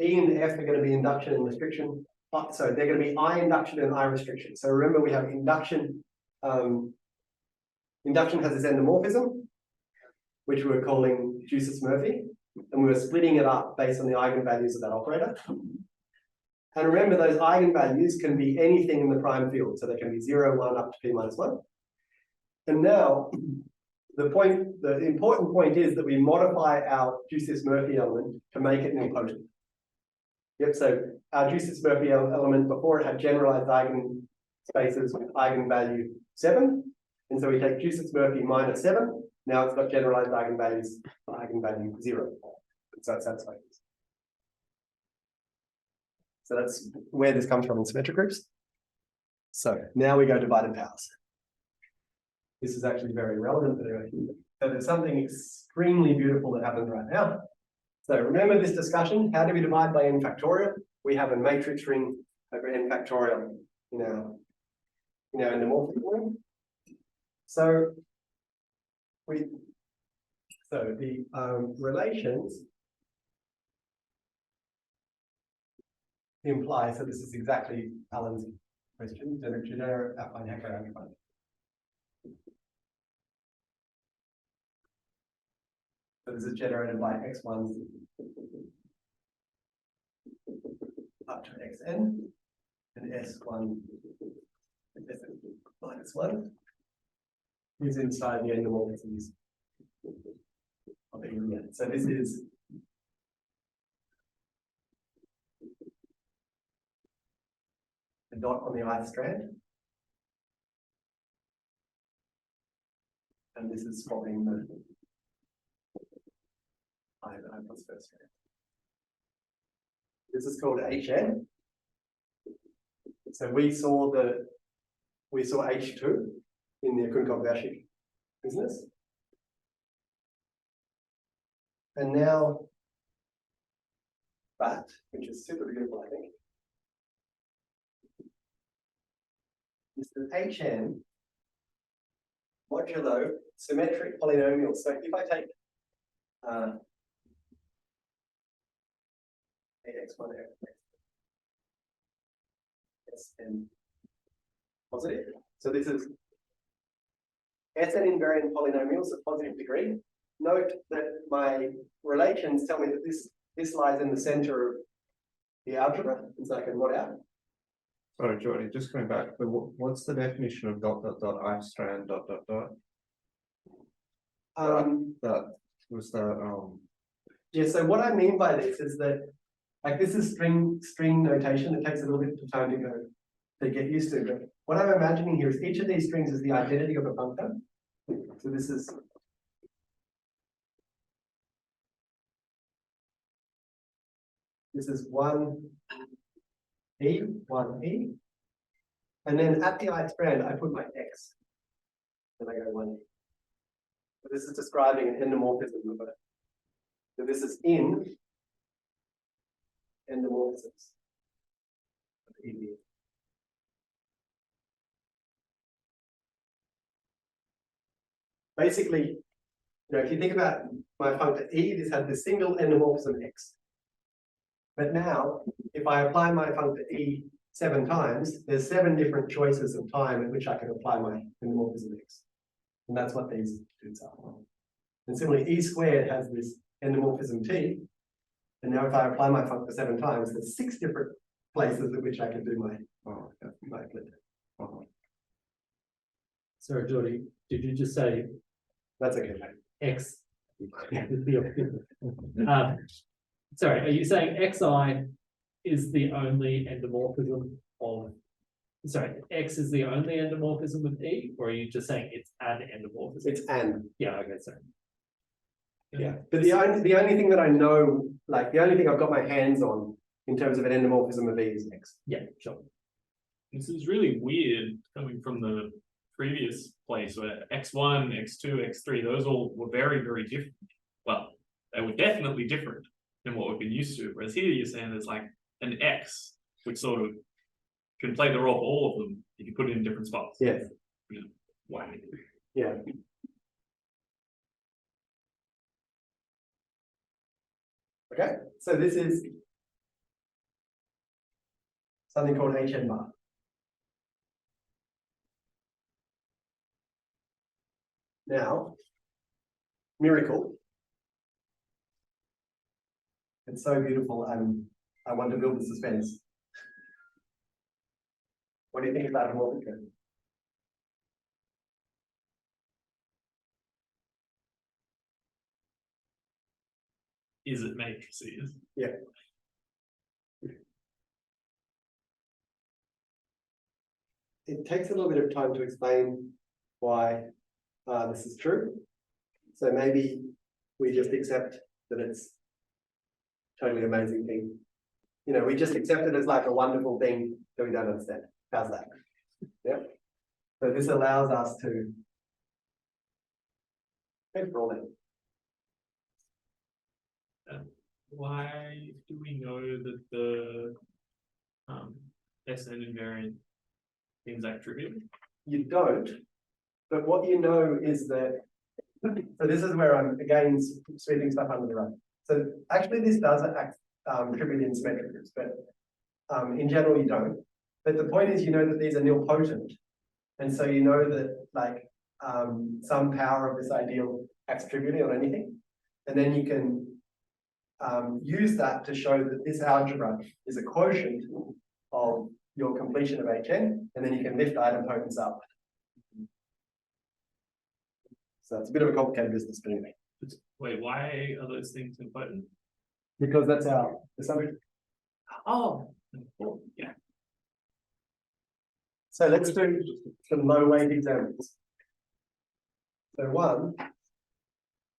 E and F are going to be induction and restriction. So they're going to be I induction and I restriction. So remember we have induction. Induction has this endomorphism, which we're calling Jusis-Murphy, and we were splitting it up based on the eigenvalues of that operator. And remember, those eigenvalues can be anything in the prime field. So they can be 0, 1, up to p minus 1. And now, the important point is that we modify our Jusis-Murphy element to make it nilpotent. Yep, so our Jusis-Murphy element before it had generalized eigenspaces with eigenvalue 7. And so we take Jusis-Murphy minus 7. Now it's got generalized eigenvalues for eigenvalue 0. So it's satisfied. So that's where this comes from in symmetric groups. So now we go divided powers. This is actually very relevant. But anyway, so there's something extremely beautiful that happens right now. So remember this discussion, how do we divide by n factorial? We have a matrix ring over n factorial in our endomorphic ring. So the relations imply, so this is exactly Alan's question, generic affine Hecker affine. So this is generated by x1 up to xn and s1 and sn minus 1 is inside the endomorphisms of the unit. So this is a dot on the ith strand. And this is swapping the I plus first strand. This is called HN. So we saw H2 in the Kunkov-Vashik business. And now that, which is super beautiful, I think, is the HN modulo symmetric polynomial. So if I take AX1, Sn positive. So this is Sn invariant polynomials of positive degree. Note that my relations tell me that this lies in the center of the algebra, and so I can mod out. Sorry, Geordie, just going back, but what's the definition of dot dot dot I strand dot dot dot? That was the Yeah, so what I mean by this is that, like, this is string notation. It takes a little bit of time to get used to. But what I'm imagining here is each of these strings is the identity of a functor. So this is one E, and then at the ith strand I put my x, and I go 1E. So this is describing an endomorphism of it. So this is in endomorphisms of EV. Basically, if you think about my functor E, this has this single endomorphism x. But now, if I apply my functor E 7 times, there's 7 different choices of time at which I can apply my endomorphism x. And that's what these dudes are. And similarly, E squared has this endomorphism T. And now if I apply my functor 7 times, there's 6 different places at which I can do my split. Sorry, Geordie, did you just say That's okay. X? Sorry, are you saying Xi is the only endomorphism of, sorry, X is the only endomorphism of E, or are you just saying it's an endomorphism? It's an. Yeah, okay, sorry. Yeah, but the only thing that I know, like the only thing I've got my hands on in terms of an endomorphism of E is X. Yeah, sure. This is really weird coming from the previous place where X1, X2, X3, those all were very, very different. Well, they were definitely different than what we've been used to. Whereas here you're saying there's like an X, which sort of can play the role for all of them if you put it in different spots. Yes. Wow. Yeah. Okay, so this is something called HN bar. Now, miracle. It's so beautiful, and I want to build the suspense. What do you think about homomorphic? Is it matrices? Yeah. It takes a little bit of time to explain why this is true. So maybe we just accept that it's totally amazing thing. We just accept it as like a wonderful thing that we don't understand. How's that? Yeah. So this allows us to keep rolling. why do we know that the SN invariant is that trivial? You don't, but what you know is that, so this is where I'm again sweeping stuff under the rug. So actually this does act trivial in symmetric groups, but in general you don't. But the point is you know that these are nilpotent. And so you know that like some power of this ideal acts trivially on anything. And then you can use that to show that this algebra is a quotient of your completion of HN, and then you can lift idempotence up. So it's a bit of a complicated business, but anyway. Wait, why are those things important? Because that's our assumption. Oh, yeah. So let's do some low weight examples. So one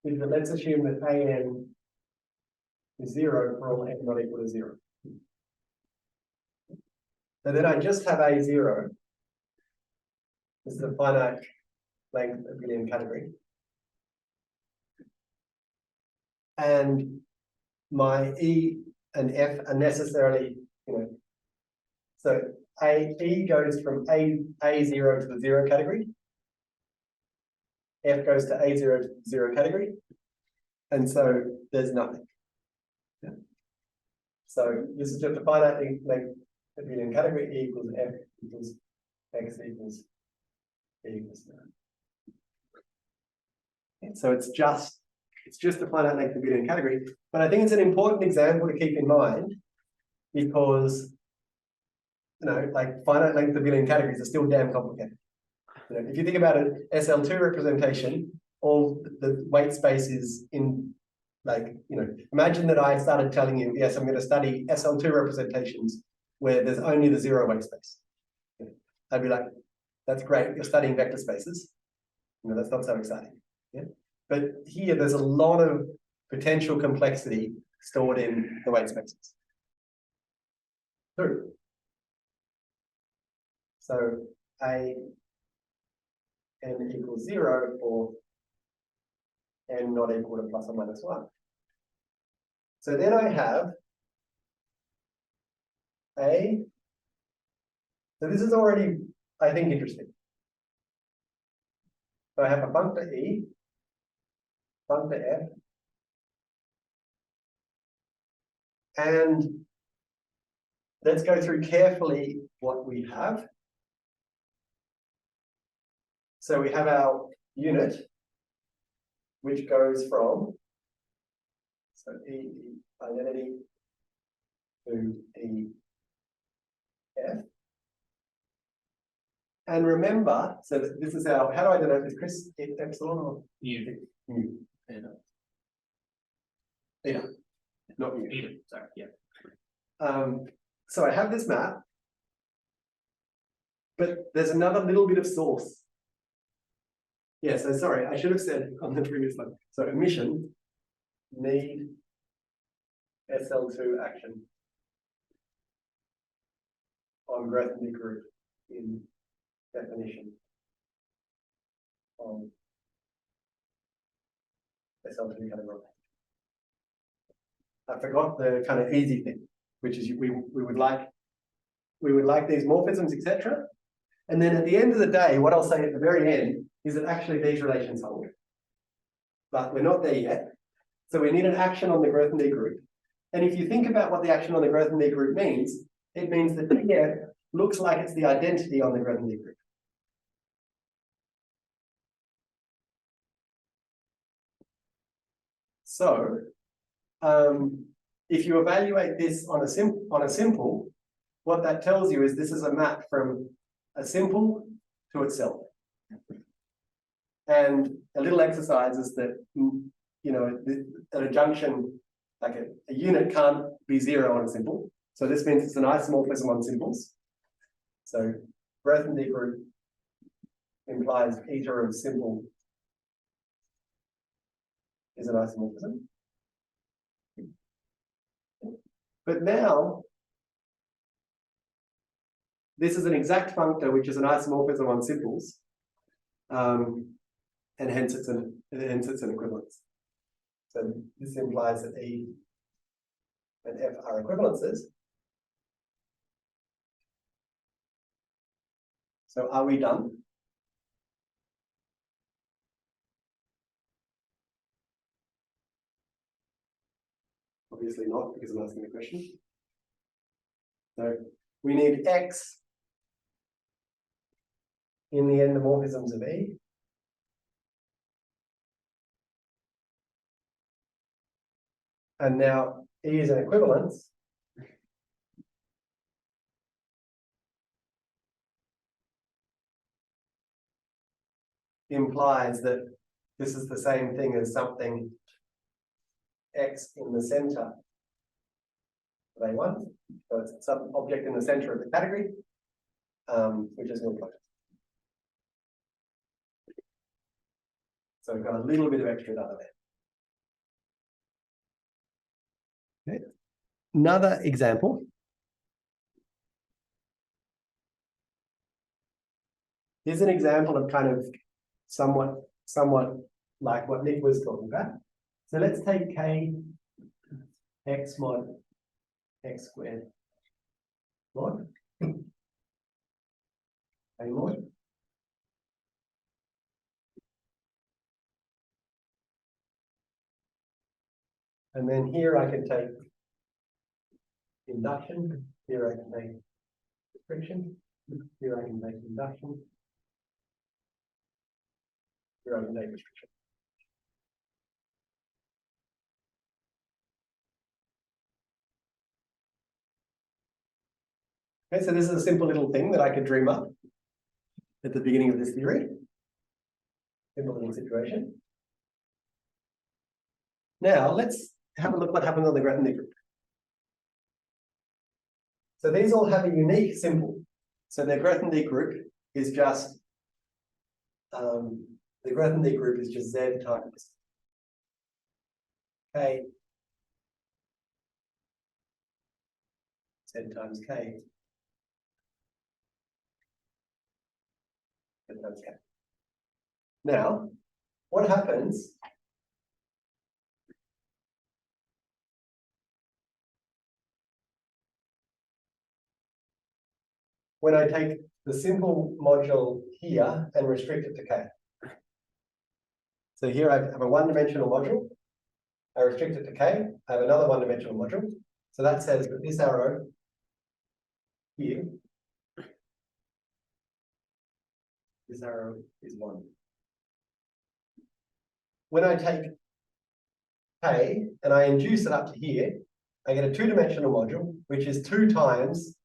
is that let's assume that AN is 0 for all n not equal to 0. So then I just have A0. This is a finite length abelian category. And my E and F are necessarily, so E goes from A0 to the 0 category. F goes to A0 to the 0 category. And so there's nothing. Yeah. So this is just a finite length abelian category. E equals F equals X equals E equals 0. And so it's just a finite length abelian category. But I think it's an important example to keep in mind because like finite length abelian categories are still damn complicated. If you think about an SL2 representation, all the weight space is in imagine that I started telling you, yes, I'm going to study SL2 representations where there's only the 0 weight space. I'd be like, that's great, you're studying vector spaces. That's not so exciting. Yeah. But here there's a lot of potential complexity stored in the weight spaces. True. So A n equals 0 for n not equal to plus or minus 1. So then I have so this is already, I think, interesting. So I have a functor E, functor F, and let's go through carefully what we have. So we have our unit, which goes from, so E identity to E F. And remember, so this is our, how do I denote this, Chris? Epsilon or You. mu? Eta, not mu. Even, sorry, yeah. So I have this map, but there's another little bit of source. Yeah, so sorry, I should have said on the previous one. So emission, need SL2 action on growth and group in definition of SL2 category. I forgot the kind of easy thing, which is we would like these morphisms, etc. And then at the end of the day, what I'll say at the very end is that actually these relations hold. But we're not there yet. So we need an action on the growth and group. And if you think about what the action on the growth and group means, it means that TF looks like it's the identity on the growth and group. So if you evaluate this on a simple, what that tells you is this is a map from a simple to itself. And a little exercise is that, at a junction, like a unit can't be 0 on a simple. So this means it's an isomorphism on simples. So growth and group implies eta of simple is an isomorphism. But now, this is an exact functor, which is an isomorphism on simples, and hence it's an equivalence. So this implies that E F are equivalences. So are we done? Obviously not, because I'm asking the question. So we need X in the endomorphisms of E. And now E is an equivalence. Implies that this is the same thing as something X in the center of A1. So it's some object in the center of the category, which is nil project. So we've got a little bit of extra data there. Okay. Another example. Here's an example of kind of somewhat like what Nick was talking about. So let's take K X mod X squared mod A mod. And then here I can take induction, here I can take restriction, here I can take induction, here I can take restriction. Okay, so this is a simple little thing that I could dream up at the beginning of this theory. Simple little situation. Now let's have a look what happens on the Grothendieck group. So these all have a unique symbol. So their Grothendieck group is just the Grothendieck group is just Z times K Z times K Z times K. Now, what happens when I take the simple module here and restrict it to K? So here I have a one-dimensional module. I restrict it to K. I have another one-dimensional module. So that says that this arrow here, this arrow is 1. When I take K and I induce it up to here, I get a two-dimensional module, which is 2 times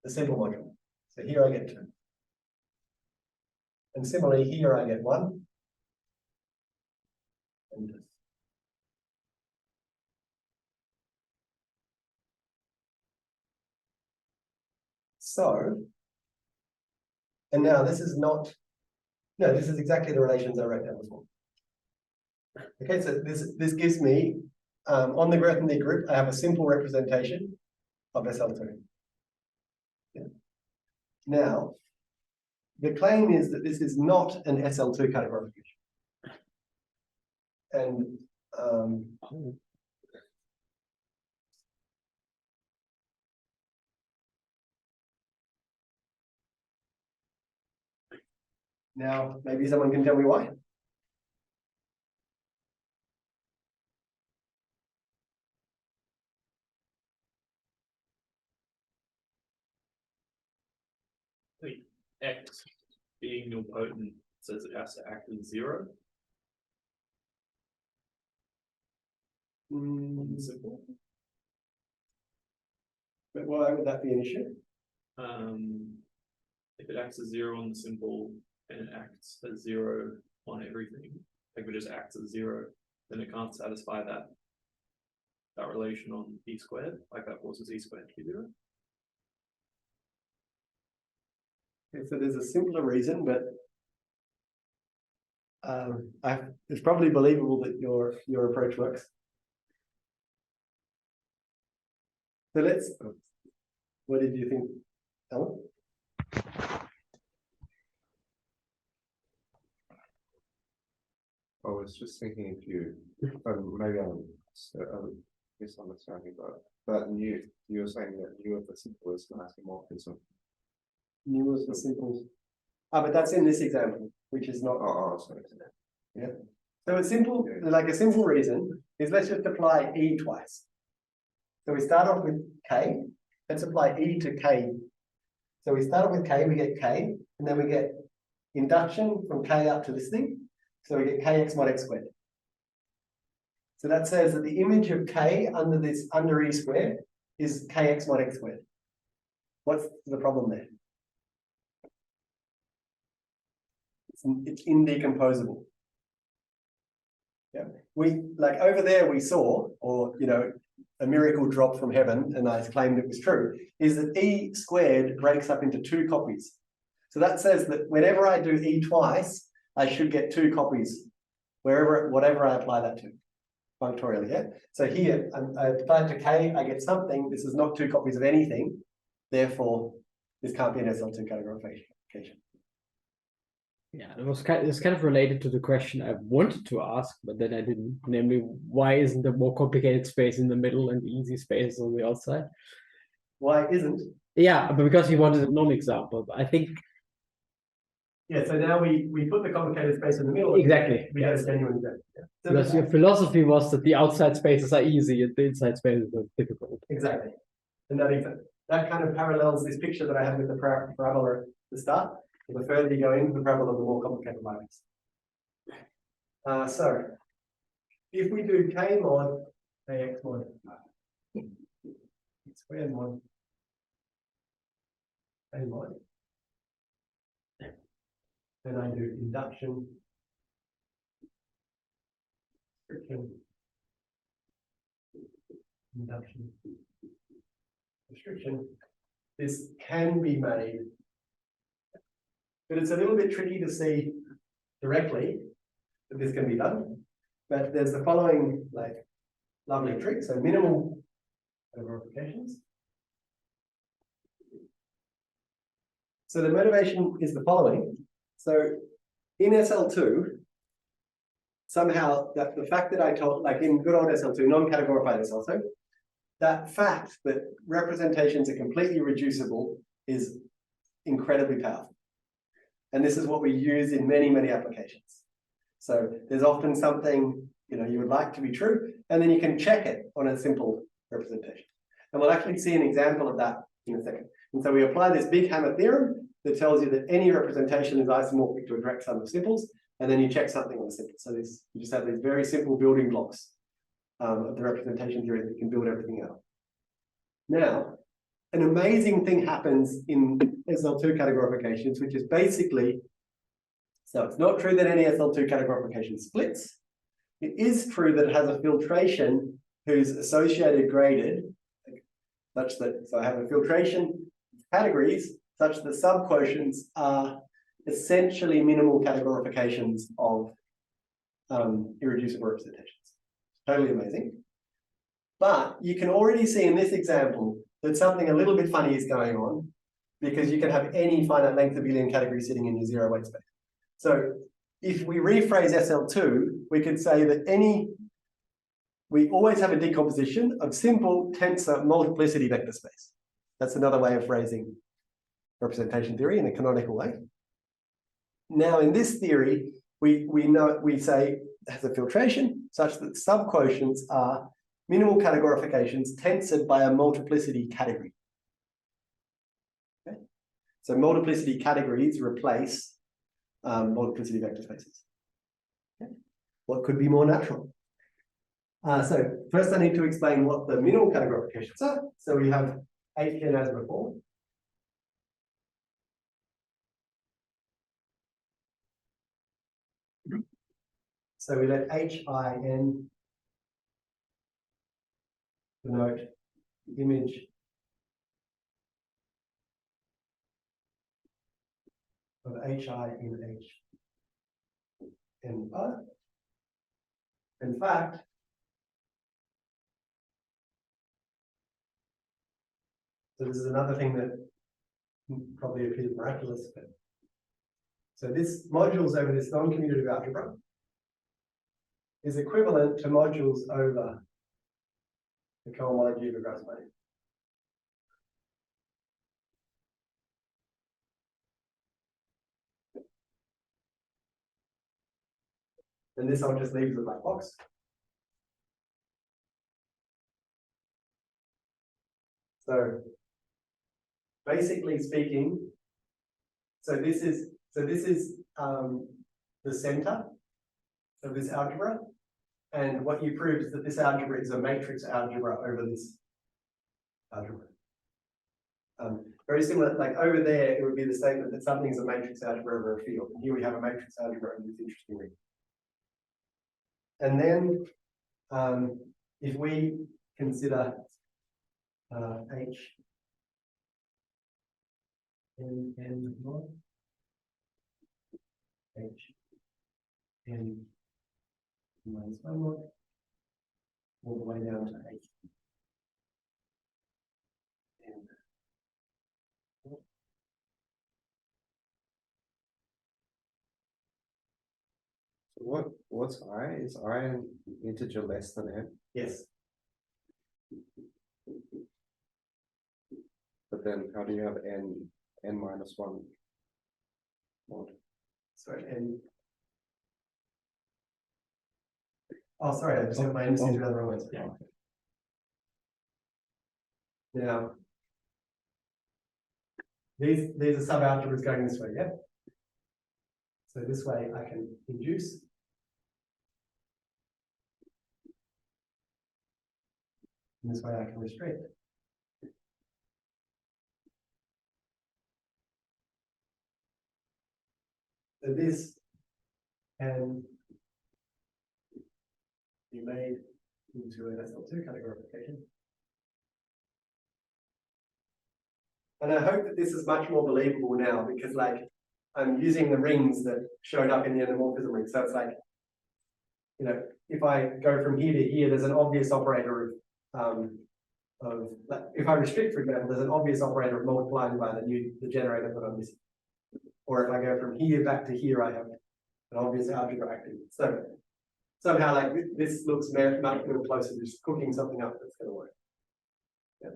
the simple module. So here I get 2. And similarly, here I get 1. And so, and now this is not, no, this is exactly the relations I wrote down before. Okay, so this gives me, on the Grothendieck group, I have a simple representation of SL2. Yeah. Now, the claim is that this is not an SL2 categorification. And now maybe someone can tell me why. X being nilpotent says it has to act as 0. Simple. But why would that be an issue? If it acts as 0 on the simple and it acts as 0 on everything, like it just acts as 0, then it can't satisfy that relation on E squared, like that forces E squared to be 0. Okay, so there's a simpler reason, but it's probably believable that your approach works. So let's, what did you think, Alan? I was just thinking if you, maybe I'm misunderstanding, but you were saying that you of the simple is isomorphism. Mu is the simple. Ah, but that's in this example, which is not. Sorry. So a simple, like a simple reason is let's just apply E twice. So we start off with K, let's apply E to K. So we start off with K, we get K, and then we get induction from K up to this thing. So we get Kx mod x squared. So that says that the image of K under E squared is Kx mod x squared. What's the problem there? It's indecomposable. Yeah, we like over there we saw, or a miracle drop from heaven, and I claimed it was true, is that E squared breaks up into 2 copies. So that says that whenever I do E twice, I should get 2 copies, whatever I apply that to, functorially, yeah? So here, I apply it to K, I get something, this is not 2 copies of anything, therefore, this can't be an SL2 categorification. Yeah, it's kind of related to the question I wanted to ask, but then I didn't. Namely, why isn't there more complicated space in the middle and easy space on the outside? Why isn't? Yeah, but because you wanted a non-example. But I think. Yeah, so now we put the complicated space in the middle. Exactly. We get a genuine example. Yeah. So because your philosophy was that the outside spaces are easy and the inside spaces are difficult. Exactly. And that kind of parallels this picture that I had with the parabola at the start. The further you go into the parabola, the more complicated life is. So, if we do K mod Kx mod squared mod K mod, then I do induction, restriction, this can be made. But it's a little bit tricky to see directly that this can be done. But there's the following lovely trick. So minimal verifications. So the motivation is the following. So in SL2, somehow the fact that I told, like in good old SL2, non-categorified SL2, that fact that representations are completely reducible is incredibly powerful. And this is what we use in many, many applications. So there's often something you would like to be true, and then you can check it on a simple representation. And we'll actually see an example of that in a second. And so we apply this big hammer theorem that tells you that any representation is isomorphic to a direct sum of simples, and then you check something on the simple. So you just have these very simple building blocks of the representation theory that you can build everything out. Now, an amazing thing happens in SL2 categorifications, which is basically, so it's not true that any SL2 categorification splits. It is true that it has a filtration whose associated graded, such that, so I have a filtration categories such that subquotients are essentially minimal categorifications of irreducible representations. Totally amazing. But you can already see in this example that something a little bit funny is going on, because you can have any finite length abelian category sitting in your zero weight space. So if we rephrase SL2, we could say that we always have a decomposition of simple tensor multiplicity vector space. That's another way of phrasing representation theory in a canonical way. Now in this theory, we say it has a filtration such that subquotients are minimal categorifications tensored by a multiplicity category. Okay? So multiplicity categories replace multiplicity vector spaces. Okay? What could be more natural? So first I need to explain what the minimal categorifications are. So we have HN as before. So we let HIN denote the image of HI in H in R. In fact, so this is another thing that probably appears miraculous, but so this modules over this non-commutative algebra is equivalent to modules over the cohomology of a Grassmannian. And this I'll just leave as a black box. So basically speaking, this is the center of this algebra. And what you proved is that this algebra is a matrix algebra over this algebra. Very similar, like over there, it would be the statement that something is a matrix algebra over a field. And here we have a matrix algebra over this interesting ring. And then if we consider H n mod H n minus 1 mod all the way down to H n. What's I? Is I an integer less than n? Yes. But then how do you have n minus 1 mod? Sorry, n. Oh, sorry, I just got my n into the wrong ones. Yeah. Now, these are subalgebras going this way, yeah? So this way I can induce. And this way I can restrict. So this can be made into an SL2 categorification. And I hope that this is much more believable now because like I'm using the rings that showed up in the endomorphism ring. So it's like, you know, if I go from here to here, there's an obvious operator of like if I restrict, for example, there's an obvious operator of multiplying by the generator that I'm missing. Or if I go from here back to here, I have an obvious algebra acting. So somehow like this looks much more closer to just cooking something up that's going to work. Yeah.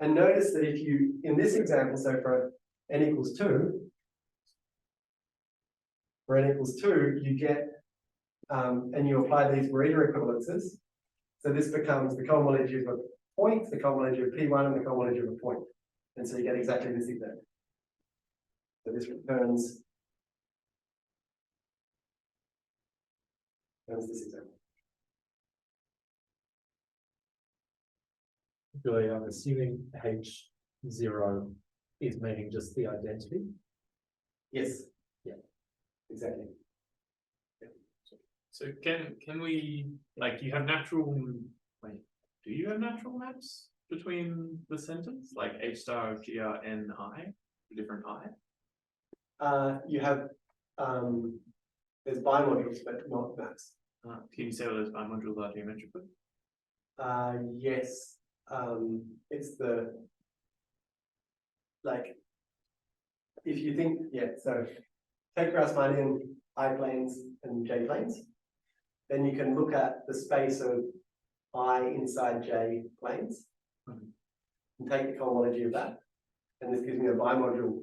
And notice that if you, in this example, so for n equals 2, for n equals 2, you get, and you apply these Morita equivalences. So this becomes the cohomology of a point, the cohomology of P1, and the cohomology of a point. And so you get exactly this example. So this returns this example. Really, I'm assuming H0 is meaning just the identity. Yes. Yeah. Exactly. So can we, like, you have natural, wait, do you have natural maps between the centers? Like H star, GR, N, I, different I? You have, there's bimodules, but not maps. Can you say what those bimodules are geometrically? Yes. It's the, like, if you think, yeah, so take Grassmannian I planes and J planes, then you can look at the space of I inside J planes and take the cohomology of that. And this gives me a bimodule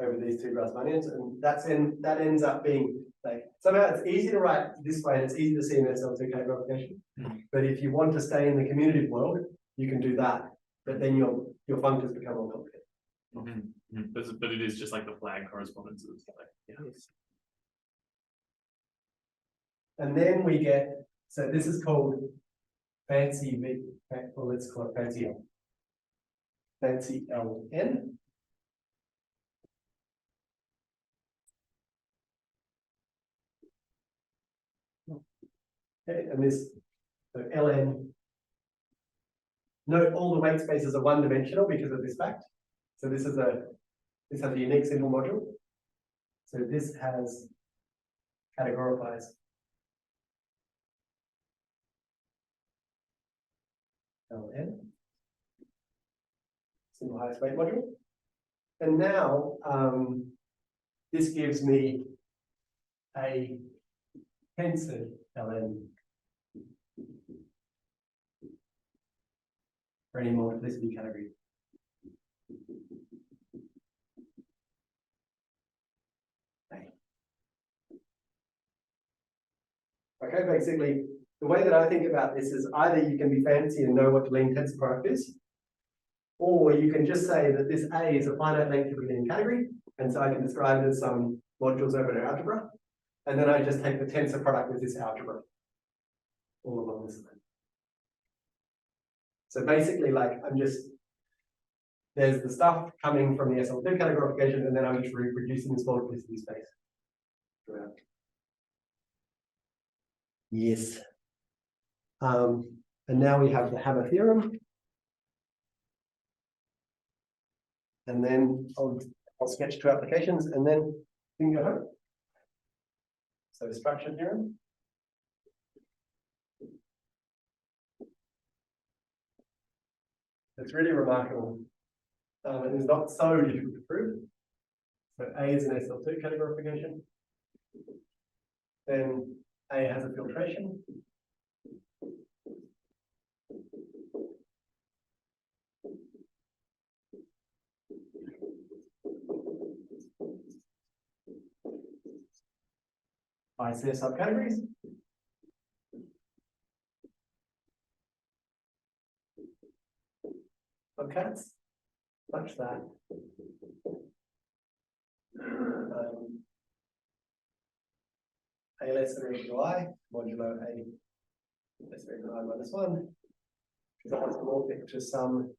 over these two Grassmannians, and that ends up being like somehow it's easy to write this way and it's easy to see an SL2 categorification. But if you want to stay in the commutative world, you can do that. But then your functors become more complicated. But it is just like the flag correspondences. Like, yeah. And then we get, so this is called fancy V, well, let's call it fancy L. Fancy LN. Okay, and this, so Ln, note all the weight spaces are one-dimensional because of this fact. So this has a unique symbol module. So this has categorifies Ln, single highest weight module. And now this gives me a tensor Ln for any multiplicity category. Okay, basically, the way that I think about this is either you can be fancy and know what the leading tensor product is, or you can just say that this A is a finite length of a leading category, and so I can describe it as some modules over an algebra, and then I just take the tensor product with this algebra all along this line. So basically, like, there's the stuff coming from the SL2 categorification, and then I'm just reproducing this multiplicity space throughout. Yes. And now we have the hammer theorem. And then I'll sketch two applications and then we can go home. So structure theorem. It's really remarkable. It is not so difficult to prove. So A is an SL2 categorification. Then A has a filtration. I see subcategories. Subcats, such that A less than or equal to I, modulo A less than or equal to I minus 1, is isomorphic to some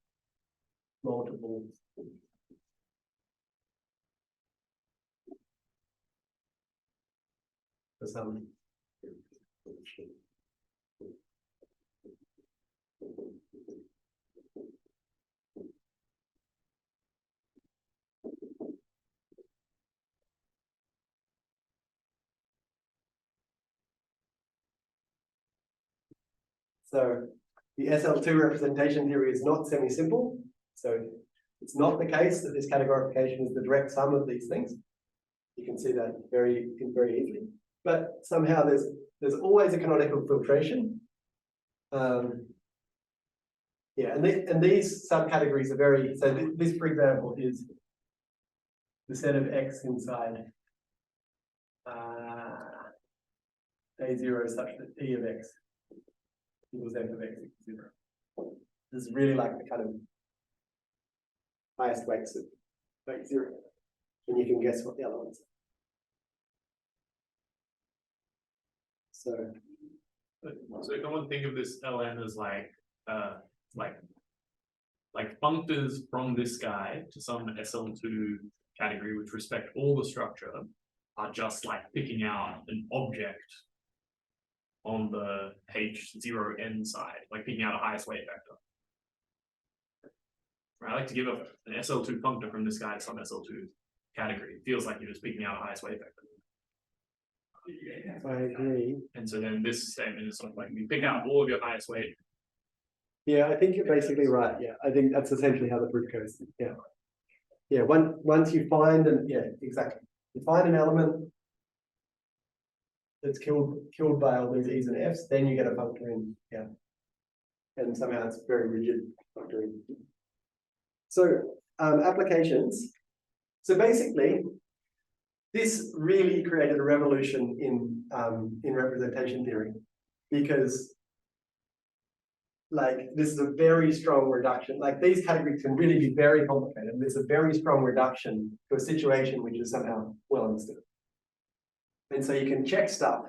multiple for some. So the SL2 representation theory is not semi-simple. So it's not the case that this categorification is the direct sum of these things. You can see that very easily. But somehow there's always a canonical filtration. Yeah, and these subcategories are very, so this, for example, is the set of X inside A0 such that E of X equals F of X equals 0. This is really like the kind of highest weights of weight 0. And you can guess what the other ones are. So can one think of this Ln as like functors from this guy to some SL2 category with respect all the structure are just like picking out an object on the H0n side, like picking out a highest weight vector. Right, I like to give an SL2 functor from this guy to some SL2 category. It feels like you're just picking out a highest weight vector. I agree. And so then this statement is sort of like you pick out all of your highest weight. Yeah, I think you're basically right. Yeah, I think that's essentially how the proof goes. Yeah. Yeah, once you find yeah, exactly. You find an element that's killed by all these E's and F's, then you get a functor in. Yeah. And somehow it's very rigid functor in. So applications. So basically, this really created a revolution in representation theory, because like this is a very strong reduction. Like these categories can really be very complicated. There's a very strong reduction to a situation which is somehow well understood. And so you can check stuff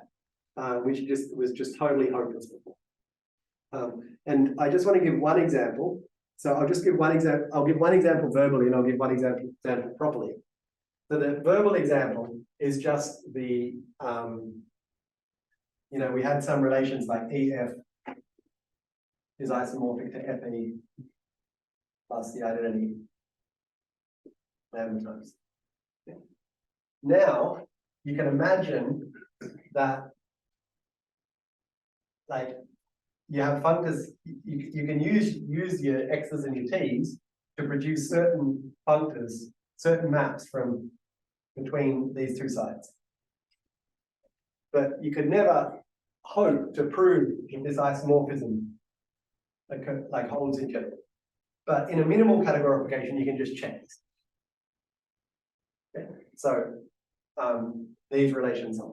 which was just totally hopeless before. And I just want to give one example. So I'll just give one example. I'll give one example verbally, and I'll give one example properly. So the verbal example is just the, we had some relations like EF is isomorphic to FE plus the identity lambda times. Yeah. Now, you can imagine that, like, you have functors, you can use your X's and your T's to produce certain functors, certain maps from between these two sides. But you could never hope to prove that this isomorphism like holds in general. But in a minimal categorification, you can just check this. Okay, so these relations are.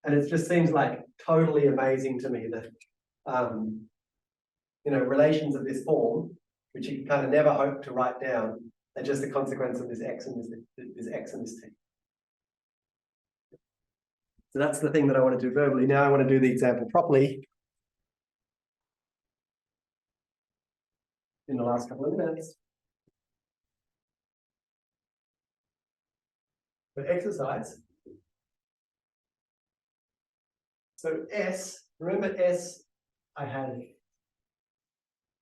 And it just seems like totally amazing to me that you know, relations of this form, which you kind of never hope to write down, are just a consequence of this x and this x and this t. So that's the thing that I want to do verbally. Now I want to do the example properly in the last couple of minutes. For exercise. So S, remember S, I had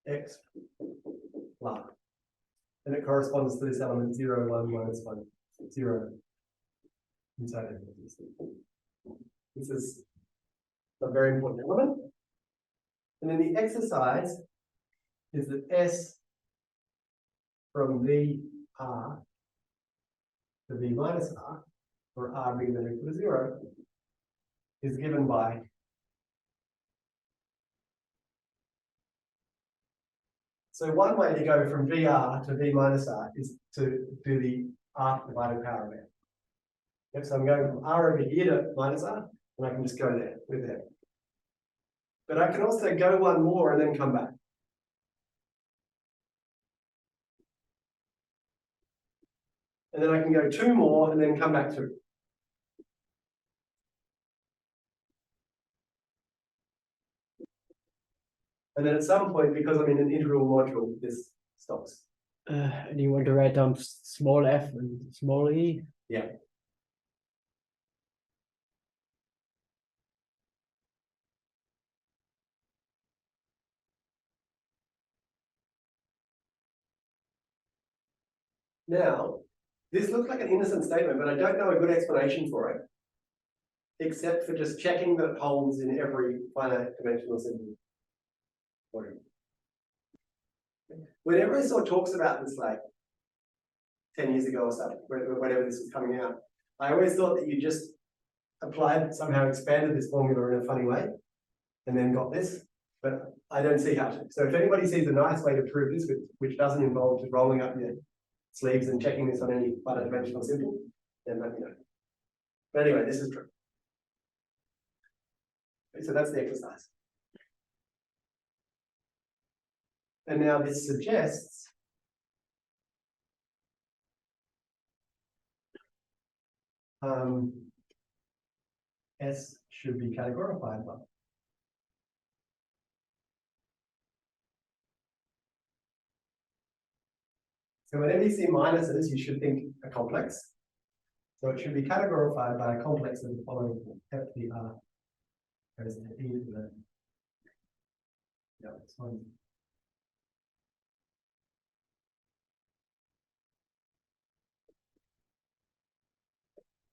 X blah. And it corresponds to this element 0, 1, minus 1, 0. Inside of this. This is a very important element. And then the exercise is that S from V R to V minus R, or R bigger than or equal to 0, is given by so one way to go from VR to V minus R is to do the R divided power of it. Yep, so I'm going from R over here to minus R, and I can just go there with it. But I can also go one more and then come back. And then I can go two more and then come back two. And then at some point, because I'm in an integral module, this stops. And you want to write down small f and small e? Yeah. Now, this looks like an innocent statement, but I don't know a good explanation for it, except for just checking that it holds in every finite dimensional symbol. Whenever I saw talks about this, like 10 years ago or something, whenever this was coming out, I always thought that you just applied, somehow expanded this formula in a funny way, and then got this, but I don't see how to. So if anybody sees a nice way to prove this, which doesn't involve just rolling up your sleeves and checking this on any finite dimensional symbol, then let me know. But anyway, this is true. Okay, so that's the exercise. And now this suggests S should be categorified by. So whenever you see minuses, you should think a complex. So it should be categorified by a complex of the following FDR goes to E to the it's one.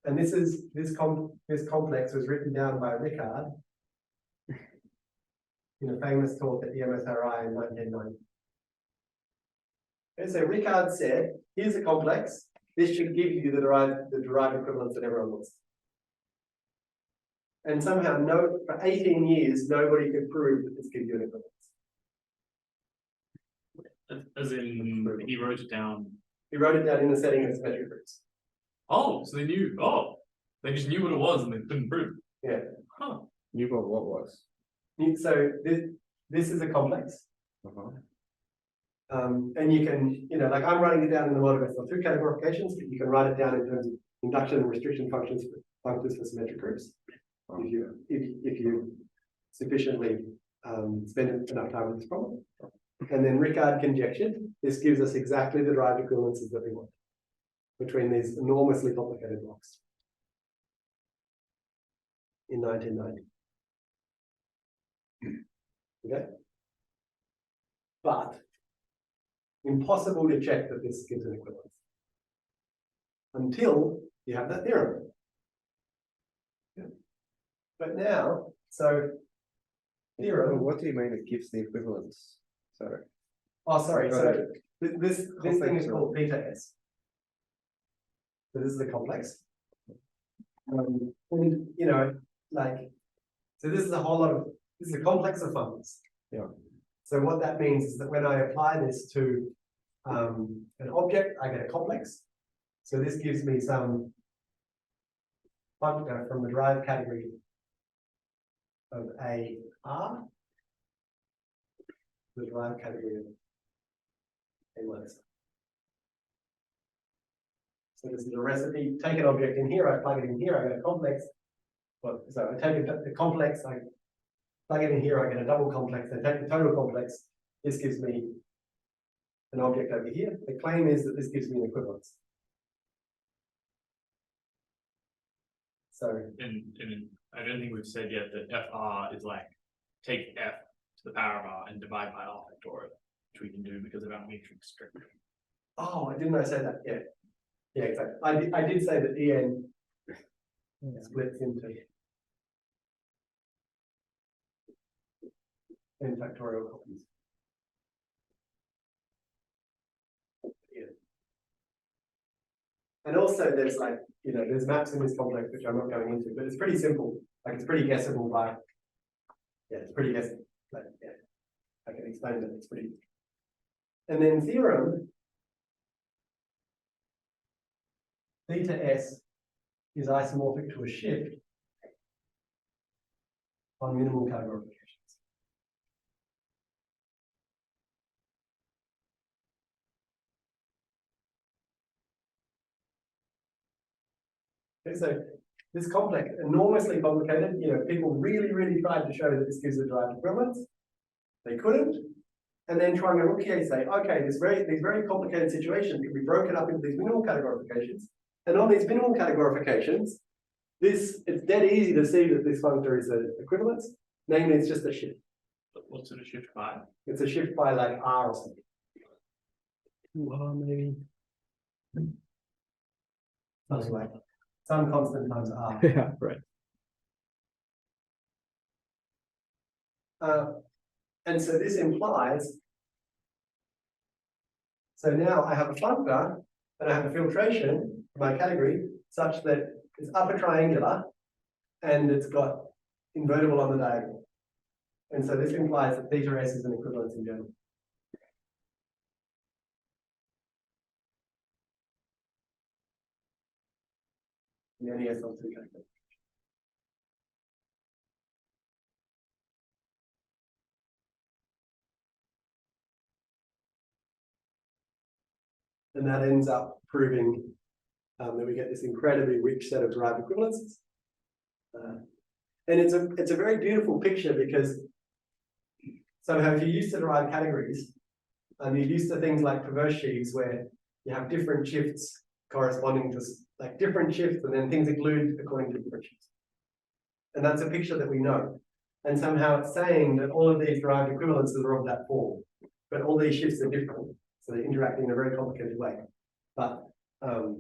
And this complex was written down by Rickard in a famous talk at the MSRI in 1990. Okay, so Rickard said, here's a complex. This should give you the derived equivalence that everyone wants. And somehow, for 18 years, nobody could prove that this gives you an equivalence. As in, he wrote it down. He wrote it down in the setting of symmetric groups. Oh, so they knew. Oh, they just knew what it was and they couldn't prove it. Yeah. Huh. You got what was? So this is a complex. And you can, like I'm writing it down in the Modular through categorifications, but you can write it down in terms of induction and restriction functions for symmetric groups. If you sufficiently spend enough time with this problem. And then Rickard conjectured, this gives us exactly the derived equivalences that we want between these enormously complicated blocks in 1990. Okay? But impossible to check that this gives an equivalence until you have that theorem. Yeah. But now, so theorem. What do you mean it gives the equivalence? Sorry. Oh, sorry. So this thing is called beta S. So this is a complex. And, so this is a whole lot of, this is a complex of functions. Yeah. So what that means is that when I apply this to an object, I get a complex. So this gives me some functor from the derived category of AR, the derived category of A minus. So this is a recipe. Take an object in here, I plug it in here, I get a complex. Well, so I take a complex, I plug it in here, I get a double complex, I take the total complex, this gives me an object over here. The claim is that this gives me an equivalence. So, And I don't think we've said yet that FR is like, take F to the power of R and divide by R factorial, which we can do because of our matrix structure. oh, didn't I say that? Yeah. Yeah, exactly. I did say that EN splits into n factorial copies. Yeah. And also there's like, there's maps in this complex, which I'm not going into, but it's pretty simple. Like it's pretty guessable by, yeah, it's pretty guessable. Like, yeah, I can explain that it's pretty. And then theorem, theta S is isomorphic to a shift on minimal categorifications. Okay, so this complex, enormously complicated, people really tried to show that this gives a derived equivalence. They couldn't. And then trying to say, okay, these very complicated situations can be broken up into these minimal categorifications. And on these minimal categorifications, it's dead easy to see that this functor is an equivalence. Namely, it's just a shift. What's it a shift by? It's a shift by like R or something. Maybe. Something like that. Some constant times R. Yeah, right. And so this implies, so now I have a functor and I have a filtration for my category such that it's upper triangular and it's got invertible on the diagonal. And so this implies that theta S is an equivalence in general. In any SL2 category. And that ends up proving that we get this incredibly rich set of derived equivalences. And it's a very beautiful picture because somehow if you're used to derived categories, you're used to things like perverse sheaves where you have different shifts corresponding to like different shifts and then things are glued according to different shifts. And that's a picture that we know. And somehow it's saying that all of these derived equivalences are of that form, but all these shifts are different. So they're interacting in a very complicated way. But so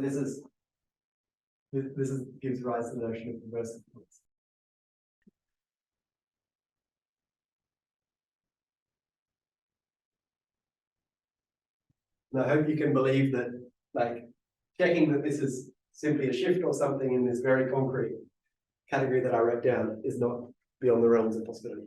this gives rise to the notion of perverse equivalence. And I hope you can believe that, like, checking that this is simply a shift or something in this very concrete category that I wrote down is not beyond the realms of possibility.